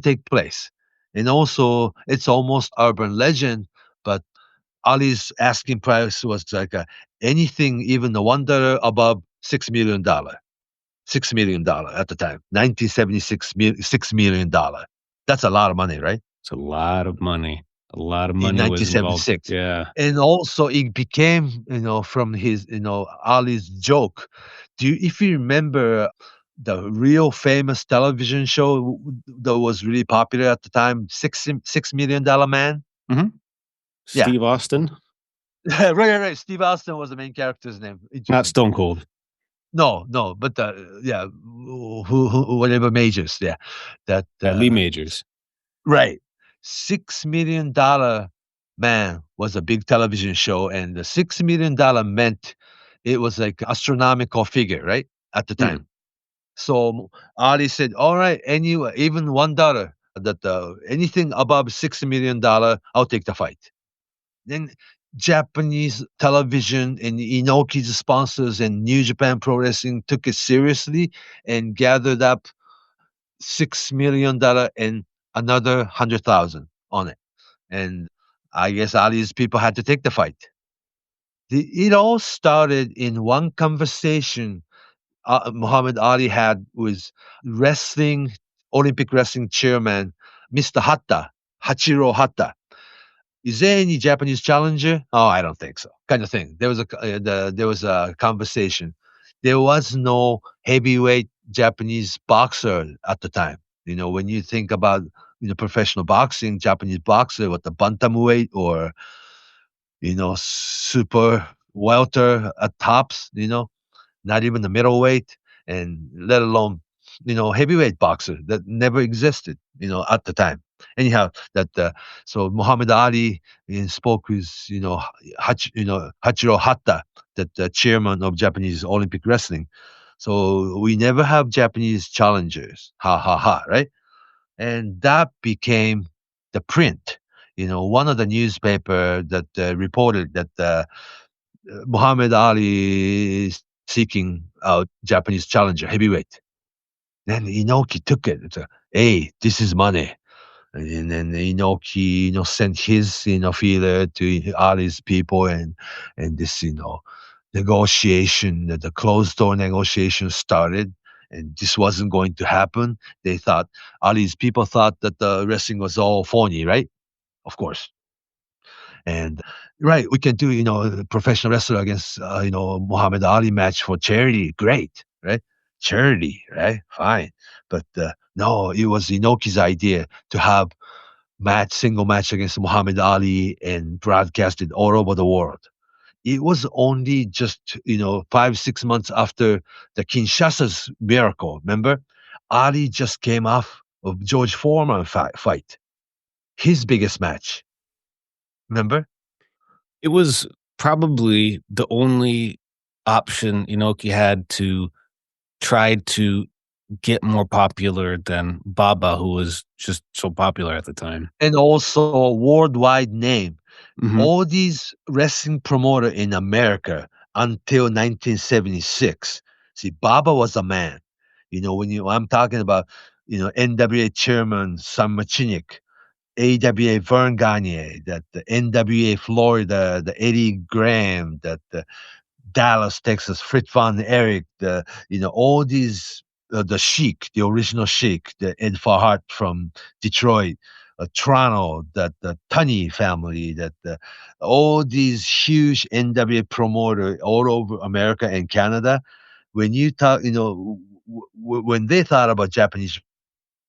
take place. And also, it's almost urban legend, but Ali's asking price was like anything, even the $1 above $6 million. $6 million at the time, 1976, $6 million. That's a lot of money, right? It's a lot of money. A lot of In money was involved. 1976. Yeah. And also it became, from his, Ali's joke. If you remember the real famous television show that was really popular at the time, $6 Million Man? Mhm. Yeah. Steve Austin, Right. Steve Austin was the main character's name. not Interesting. Stone Cold. No, but yeah, whatever Majors, yeah. That Lee Majors. Right. $6 Million Man was a big television show, and the $6 Million meant it was like astronomical figure, right? At the time. So Ali said, all right, anyway, even $1, that anything above $6 million, I'll take the fight. Then Japanese television and Inoki's sponsors and New Japan Pro Wrestling took it seriously and gathered up $6 million and another 100,000 on it. And I guess Ali's people had to take the fight. It all started in one conversation Muhammad Ali had with Olympic wrestling chairman, Mr. Hachiro Hatta. Is there any Japanese challenger? Oh, I don't think so. Kind of thing. There was a conversation. There was no heavyweight Japanese boxer at the time. When you think about professional boxing, Japanese boxer with the bantamweight or super welter at tops, not even the middleweight, and let alone heavyweight boxer that never existed at the time. Anyhow, so Muhammad Ali spoke with Hachiro Hatta, that the chairman of Japanese Olympic Wrestling. So we never have Japanese challengers, ha ha ha, right? And that became the print. One of the newspaper that reported that Muhammad Ali is seeking out Japanese challenger heavyweight. Then Inoki took it. It's hey, this is money. And then Inoki, sent his, feeler to Ali's people, and this, negotiation, the closed door negotiation started, and this wasn't going to happen. Ali's people thought that the wrestling was all phony, right? Of course. And right, we can do, the professional wrestler against, Muhammad Ali match for charity. Great, right? Charity, right? Fine. But no, it was Inoki's idea to have single match against Muhammad Ali and broadcasted all over the world. It was only just, 5-6 months after the Kinshasa's miracle. Remember? Ali just came off of George Foreman fight. His biggest match. Remember? It was probably the only option Inoki had to try to get more popular than Baba, who was just so popular at the time. And also a worldwide name. Mhm. All these wrestling promoter in America until 1976. See, Baba was a man. I'm talking about, NWA chairman Sam Machinik, AWA Vern Gagne, that the NWA Florida, the Eddie Graham, that the Dallas, Texas, Fritz Von Erich, all these, the Sheik, the original Sheik, the Ed Farhart from Detroit, Toronto, that the Tunney family, that all these huge NWA promoter all over America and Canada. When you talk, when they thought about Japanese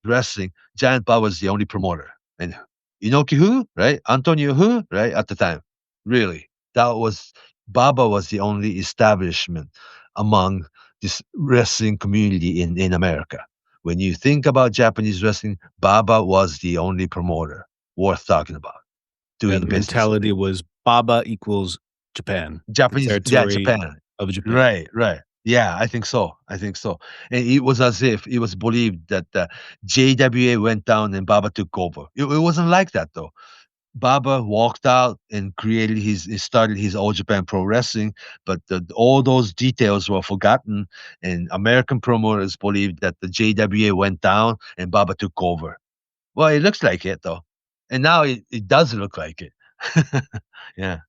wrestling, Giant Baba was the only promoter. And Inoki who, right? Antonio who, right? At the time. Really. Baba was the only establishment among this wrestling community in America. When you think about Japanese wrestling, Baba was the only promoter worth talking about. Doing The business. mentality was Baba equals Japan. Japanese, Japan. Of Japan. Right. Yeah, I think so. And it was as if it was believed that JWA went down and Baba took over. It wasn't like that, though. Baba walked out and started his All Japan Pro Wrestling, but all those details were forgotten, and American promoters believed that the JWA went down and Baba took over. Well, it looks like it, though. And now it does look like it. Yeah.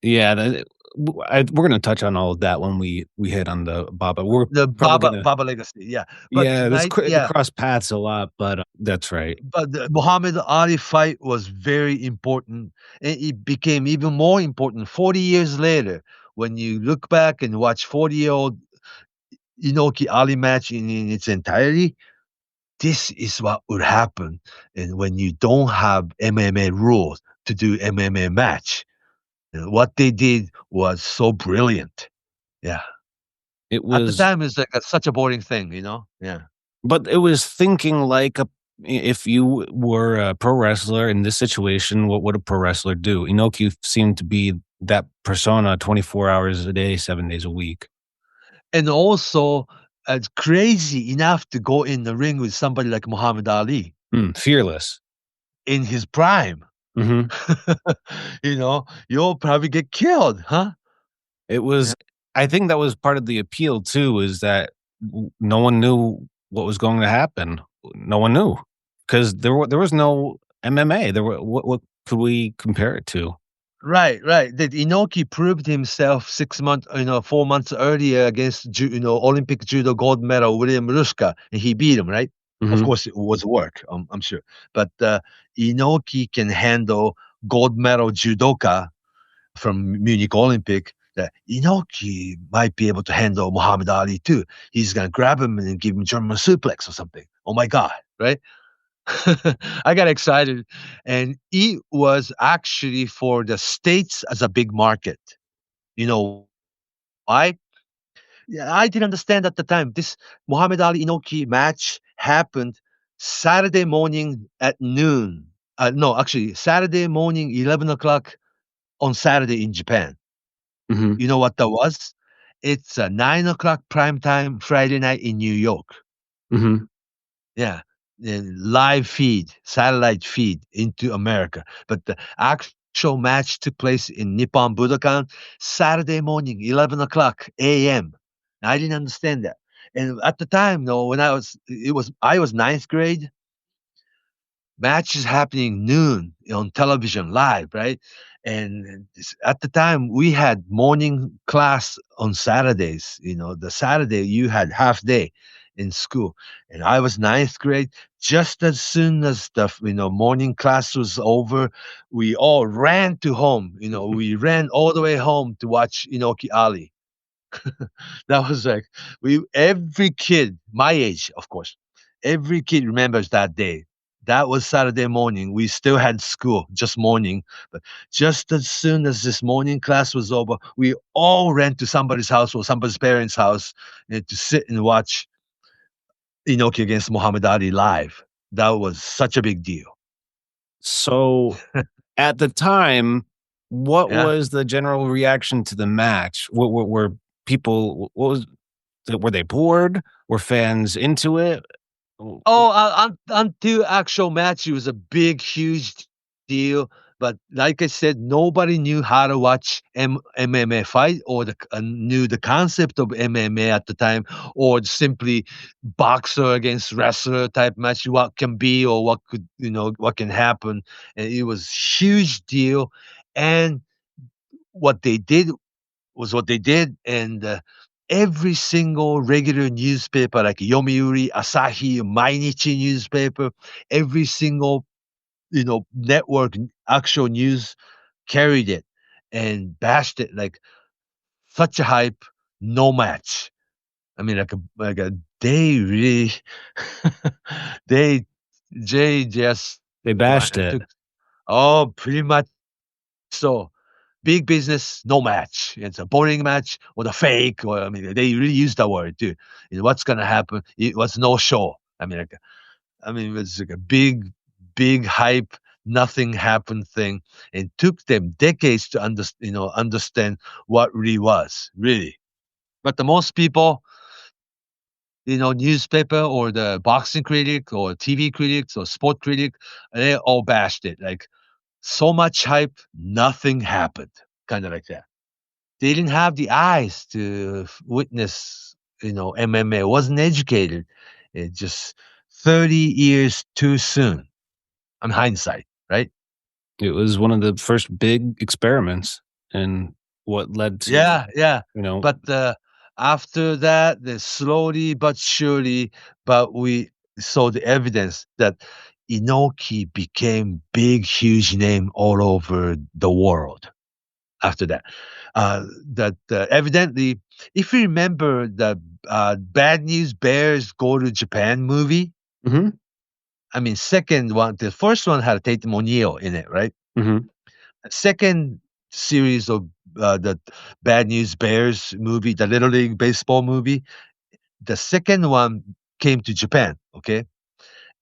Yeah, we're going to touch on all of that when we hit on the Baba. We're The probably Baba legacy, yeah. But But yeah, tonight, cross paths a lot, but that's right. But the Muhammad Ali fight was very important, and it became even more important 40 years later when you look back and watch 40-year-old Inoki Ali match in its entirety. This is what would happen, and when you don't have MMA rules to do MMA match. And what they did was so brilliant. Yeah. It At the was, time, it's like such a boring thing, Yeah. but it was thinking like if you were a pro wrestler in this situation, what would a pro wrestler do? Inoki seemed to be that persona 24 hours a day, 7 days a week. And also, crazy enough to go in the ring with somebody like Muhammad Ali Fearless. in his prime. Mhm. You'll probably get killed, huh? It was I think that was part of the appeal too, is that no one knew what was going to happen. No one knew because there was no MMA. There were what could we compare it to? Right, right. That Inoki proved himself 6 months, 4 months earlier against, Olympic judo gold medal William Ruska, and he beat him, right? Of Mhm. course, it was work, I'm sure. But Inoki can handle gold medal judoka from Munich Olympic. That Inoki might be able to handle Muhammad Ali too. He's gonna grab him and give him German suplex or something. Oh my god, right? I got excited, and it was actually for the States as a big market. You know why? Yeah, I didn't understand at the time. This Muhammad Ali Inoki match happened Saturday morning at noon. No, actually, Saturday morning, 11 o'clock on Saturday in Japan. Mhm. You know what that was? It's a 9 o'clock prime time Friday night in New York. Mhm. Yeah, live feed, satellite feed into America. But the actual match took place in Nippon Budokan Saturday morning, 11 o'clock a.m. I didn't understand that. And at the time, though, when I was ninth grade. Match is happening noon on television live, right? And at the time, we had morning class on Saturdays. The Saturday you had half day in school, and I was ninth grade. Just as soon as the morning class was over, we all ran to home. We ran all the way home to watch Inoki Ali. That was like we every kid my age, of course, every kid remembers that day. That was Saturday morning. We still had school, just morning. But just as soon as this morning class was over, we all ran to somebody's house or somebody's parents' house to sit and watch Inoki against Muhammad Ali live. That was such a big deal. So, at the time, what Yeah. was the general reaction to the match? What were people what was were they bored? Were fans into it? W Oh, until actual match, it was a big, huge deal. But like I said, nobody knew how to watch MMA fight or knew the concept of MMA at the time, or simply boxer against wrestler type match. What can be or what could what can happen, and it was huge deal. And what they did was what they did, and every single regular newspaper like Yomiuri, Asahi, Mainichi newspaper, every single network actual news carried it and bashed it like such a hype, no match. I mean, they really, they just they bashed it. took pretty much so. Big business, no match. It's a boring match or the fake, or I mean, they really use that word too. What's gonna happen? It was no show. It was like a big, big hype, nothing happened thing. It took them decades to understand what really was, really. But the most people, newspaper or the boxing critic or TV critics or sport critic, they all bashed it. Like so much hype, nothing happened. Kind of like that. They didn't have the eyes to witness, MMA. Wasn't educated. It just 30 years too soon. On hindsight, right? It was one of the first big experiments and what led to, Yeah, yeah. you know But after that, they slowly but surely, but we saw the evidence that Inoki became big, huge name all over the world. After that, that evidently, if you remember the Bad News Bears Go to Japan movie, Mhm, I mean, second one, the first one had Tatum O'Neal in it, right? mhm. Second series of the Bad News Bears movie, the Little League baseball movie, the second one came to Japan. Okay,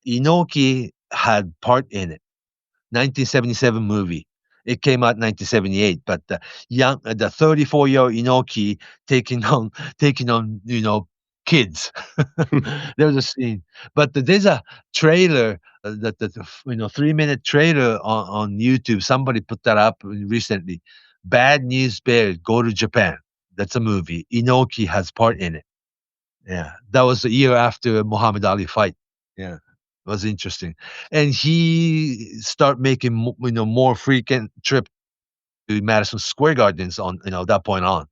Inoki had part in it. 1977 movie. It came out 1978, but the 34-year-old Inoki taking on kids. There was a scene, but there's a trailer, 3-minute trailer on YouTube. Somebody put that up recently. Bad News Bears Go to Japan. That's a movie. Inoki has part in it. Yeah, that was the year after Muhammad Ali fight. Yeah, it was interesting, and he start making more frequent trip to Madison Square Gardens on that point on.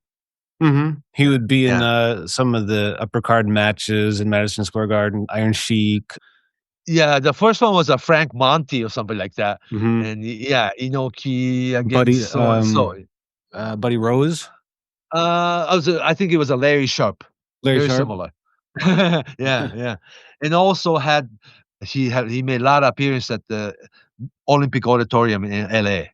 He would be in Yeah. some of the upper card matches in Madison Square Garden, Iron Sheik. Yeah, the first one was a Frank Monty or something like that, Mhm. and yeah, Inoki Buddy, against so and so. Buddy Rose, I think it was a Larry Sharp. Larry Very Sharp. similar. Yeah, and also he made a lot of appearances at the Olympic Auditorium in LA.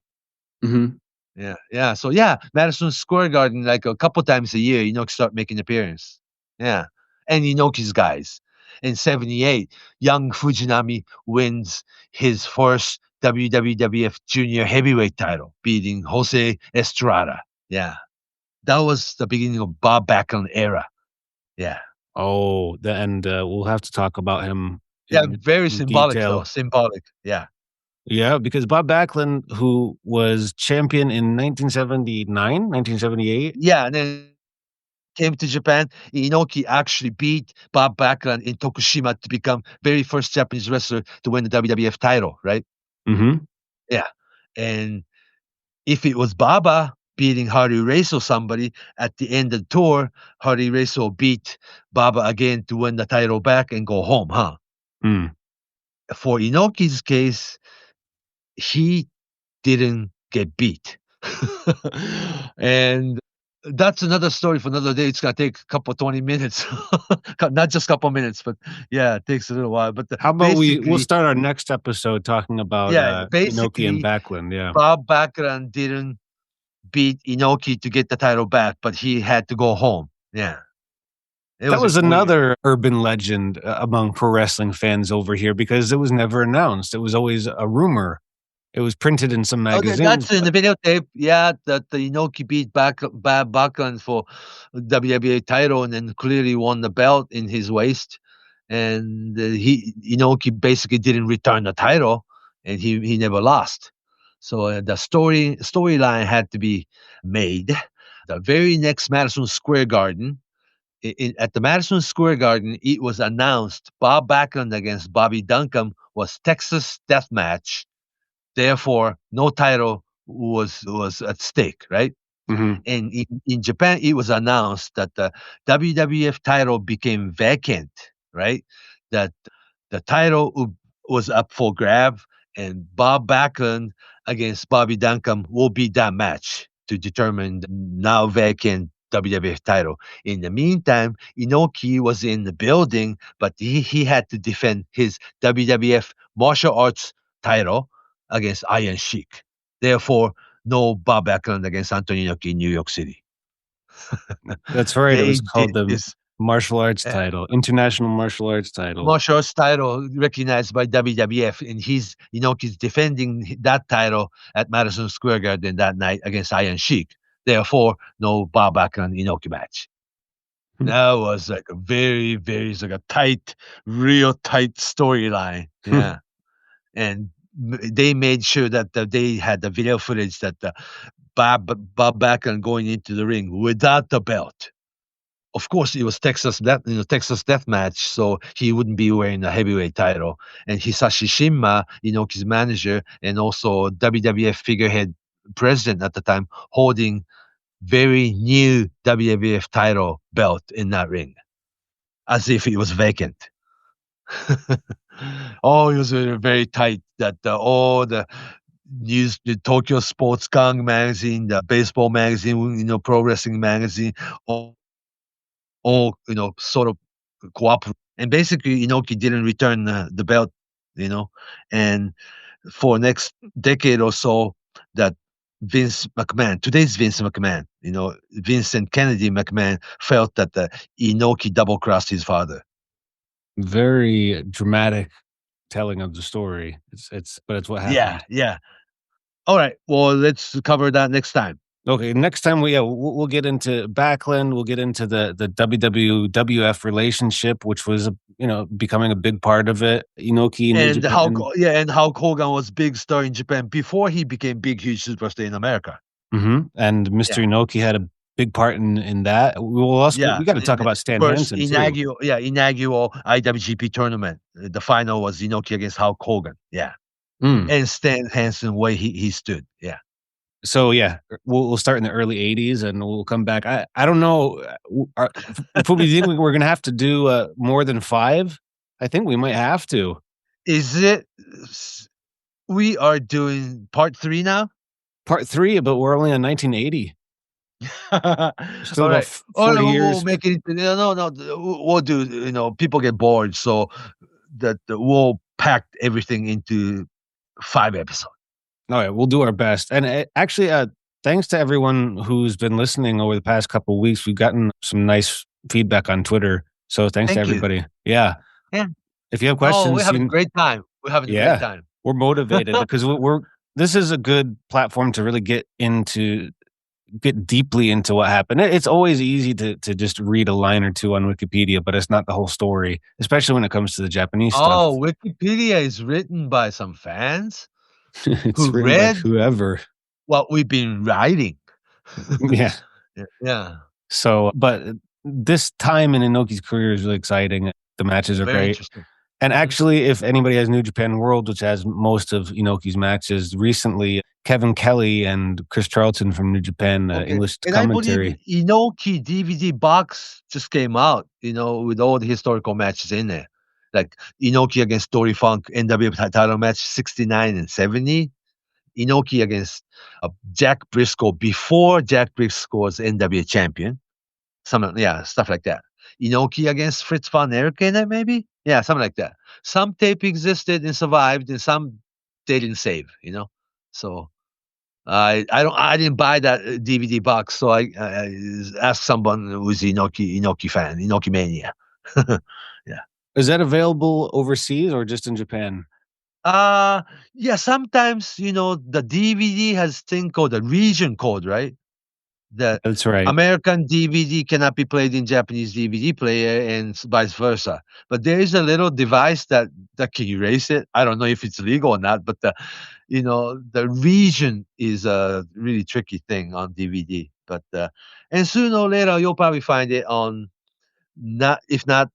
Mhm. Yeah. So yeah, Madison Square Garden, like a couple times a year, Inoki start making appearance. Yeah, and Inoki's guys. In '78, young Fujinami wins his first WWF Junior heavyweight title, beating Jose Estrada. Yeah, that was the beginning of Bob Backlund era. Yeah. Oh, and we'll have to talk about him Yeah, in very symbolic detail. though, symbolic, yeah. Yeah, because Bob Backlund, who was champion in 1979, 1978. Yeah, and then came to Japan, Inoki actually beat Bob Backlund in Tokushima to become very first Japanese wrestler to win the WWF title, right? Mhm. Yeah, and if it was Baba beating Hardy Race or somebody at the end of the tour, Hardy Race will beat Baba again to win the title back and go home, huh? Mm. For Inoki's case, he didn't get beat. And that's another story for another day. It's gonna take a couple 20 minutes. Not just a couple minutes, but yeah, it takes a little while. But How about we'll start our next episode talking about Inoki and basically, Backlund, yeah. Bob Backlund didn't beat Inoki to get the title back, but he had to go home. Yeah. That was another urban legend among pro wrestling fans over here because it was never announced. It was always a rumor. It was printed in some magazines. That's in the videotape. Yeah, that the Inoki beat Backlund for WWA title and then clearly won the belt in his waist. And Inoki basically didn't return the title, and he never lost. So the storyline had to be made. The very next Madison Square Garden, at the Madison Square Garden, it was announced Bob Backlund against Bobby Duncombe was Texas Death Match. Therefore, no title was at stake, right? Mhm. And in Japan, it was announced that the WWF title became vacant, right? That the title was up for grab, and Bob Backlund against Bobby Duncombe will be that match to determine the now vacant WWF title. In the meantime, Inoki was in the building, but he had to defend his WWF Martial Arts title against Iron Sheik. Therefore, no Bob Backlund against Antonio Inoki in New York City. That's right. It was called the this martial arts title, International Martial Arts Title. Martial Arts title recognized by WWF, and he's defending that title at Madison Square Garden that night against Iron Sheik. Therefore, no Bob Backlund Inoki match. That was like a very, very like a tight, real tight storyline. Yeah, and they made sure that they had the video footage that Bob Backlund going into the ring without the belt. Of course, it was Texas Death Match, so he wouldn't be wearing the heavyweight title. And Hisashi Shinma, Inoki's manager, and also WWF figurehead president at the time, holding very new WWF title belt in that ring, as if it was vacant. Oh, it was very tight. That all the news, the Tokyo Sports Gang magazine, the baseball magazine, pro wrestling magazine, all sort of cooperate. And basically, Inoki didn't return the belt, and for next decade or so, that Vince McMahon, today's Vince McMahon, Vincent Kennedy McMahon felt that the Inoki double crossed his father. Very dramatic telling of the story. But it's what happened. Yeah. All right. Well, let's cover that next time. Okay, next time we'll get into Backlund. We'll get into the WWF relationship, which was becoming a big part of it. Inoki, New And Japan, and how Hogan was big star in Japan before he became big, huge superstar in America. And Mr. Inoki had a big part in that. We got to talk about Stan Hansen too. Inaugural IWGP tournament. The final was Inoki against Hulk Hogan. Yeah, and Stan Hansen, way he stood. Yeah. So we'll start in the early '80s and we'll come back. I don't know. Fumi, do you think we're gonna have to do more than 5? I think we might have to. Is it? We are doing part 3 now. Part 3, but we're only on 1980. Still about 40 years. We'll make it. No. We'll do. People get bored, so that we'll pack everything into 5 episodes. All right, we'll do our best. And actually, thanks to everyone who's been listening over the past couple of weeks. We've gotten some nice feedback on Twitter. So thanks to everybody. You. Yeah. If you have questions, we're having a great time. We're We're motivated because this is a good platform to really get deeply into what happened. It's always easy to just read a line or two on Wikipedia, but it's not the whole story, especially when it comes to the Japanese stuff. Oh, Wikipedia is written by some fans. It's who read whoever what we've been writing. Yeah. So, but this time in Inoki's career is really exciting. The matches are very great. And actually, if anybody has New Japan World, which has most of Inoki's matches, recently Kevin Kelly and Chris Charlton from New Japan English commentary. Inoki DVD box just came out, with all the historical matches in there. Like Inoki against Dory Funk NWF title match 69 and 70. Inoki against Jack Brisco before Jack Brisco was NWF champion. Stuff like that. Inoki against Fritz von Erken, maybe? Yeah, something like that. Some tape existed and survived, and some they didn't save, So I didn't buy that DVD box, so I asked someone who's Inoki fan, Inoki mania. Yeah. Is that available overseas or just in Japan? Sometimes, the DVD has thing called the region code, right? That's right. American DVD cannot be played in Japanese DVD player and vice versa. But there is a little device that can erase it. I don't know if it's legal or not, but the region is a really tricky thing on DVD. But and sooner or later you'll probably find it on if not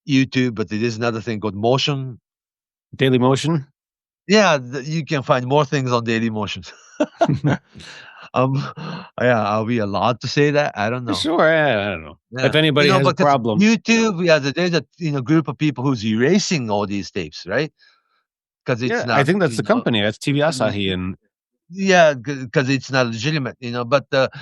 YouTube, but it is another thing called Motion. Daily Motion? Yeah, you can find more things on Daily Motion. Are we allowed to say that? I don't know. Sure, I don't know. Yeah. If anybody has a problem. YouTube, there's a group of people who's erasing all these tapes, right? Because it's not. I think that's the company. That's TV Asahi, and because it's not legitimate, But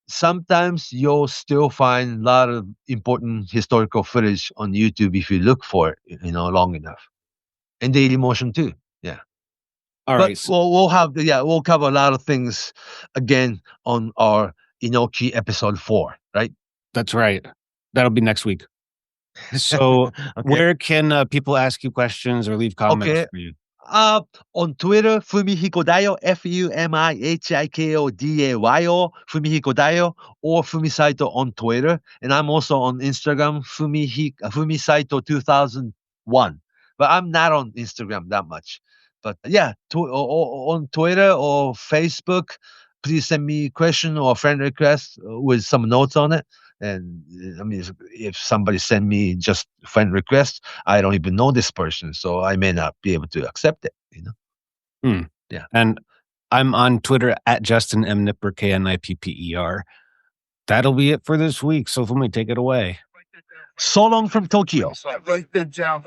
sometimes you'll still find a lot of important historical footage on YouTube if you look for it, long enough. And Daily Motion too. Yeah. All right. We'll cover a lot of things again on our Inoki episode 4, right? That's right. That'll be next week. So where can people ask you questions or leave comments for you? On Twitter, Fumihiko Fumihiko Fumihiko or Fumi Saito on Twitter. And I'm also on Instagram, Fumi Saito 2001. But I'm not on Instagram that much. But on Twitter or Facebook, please send me a question or a friend request with some notes on it. And if somebody send me just friend request, I don't even know this person, so I may not be able to accept it. Yeah. And I'm on Twitter at Justin M. Knipper, Knipper. That'll be it for this week. So Fumi, take it away. So long from Tokyo. I write that down.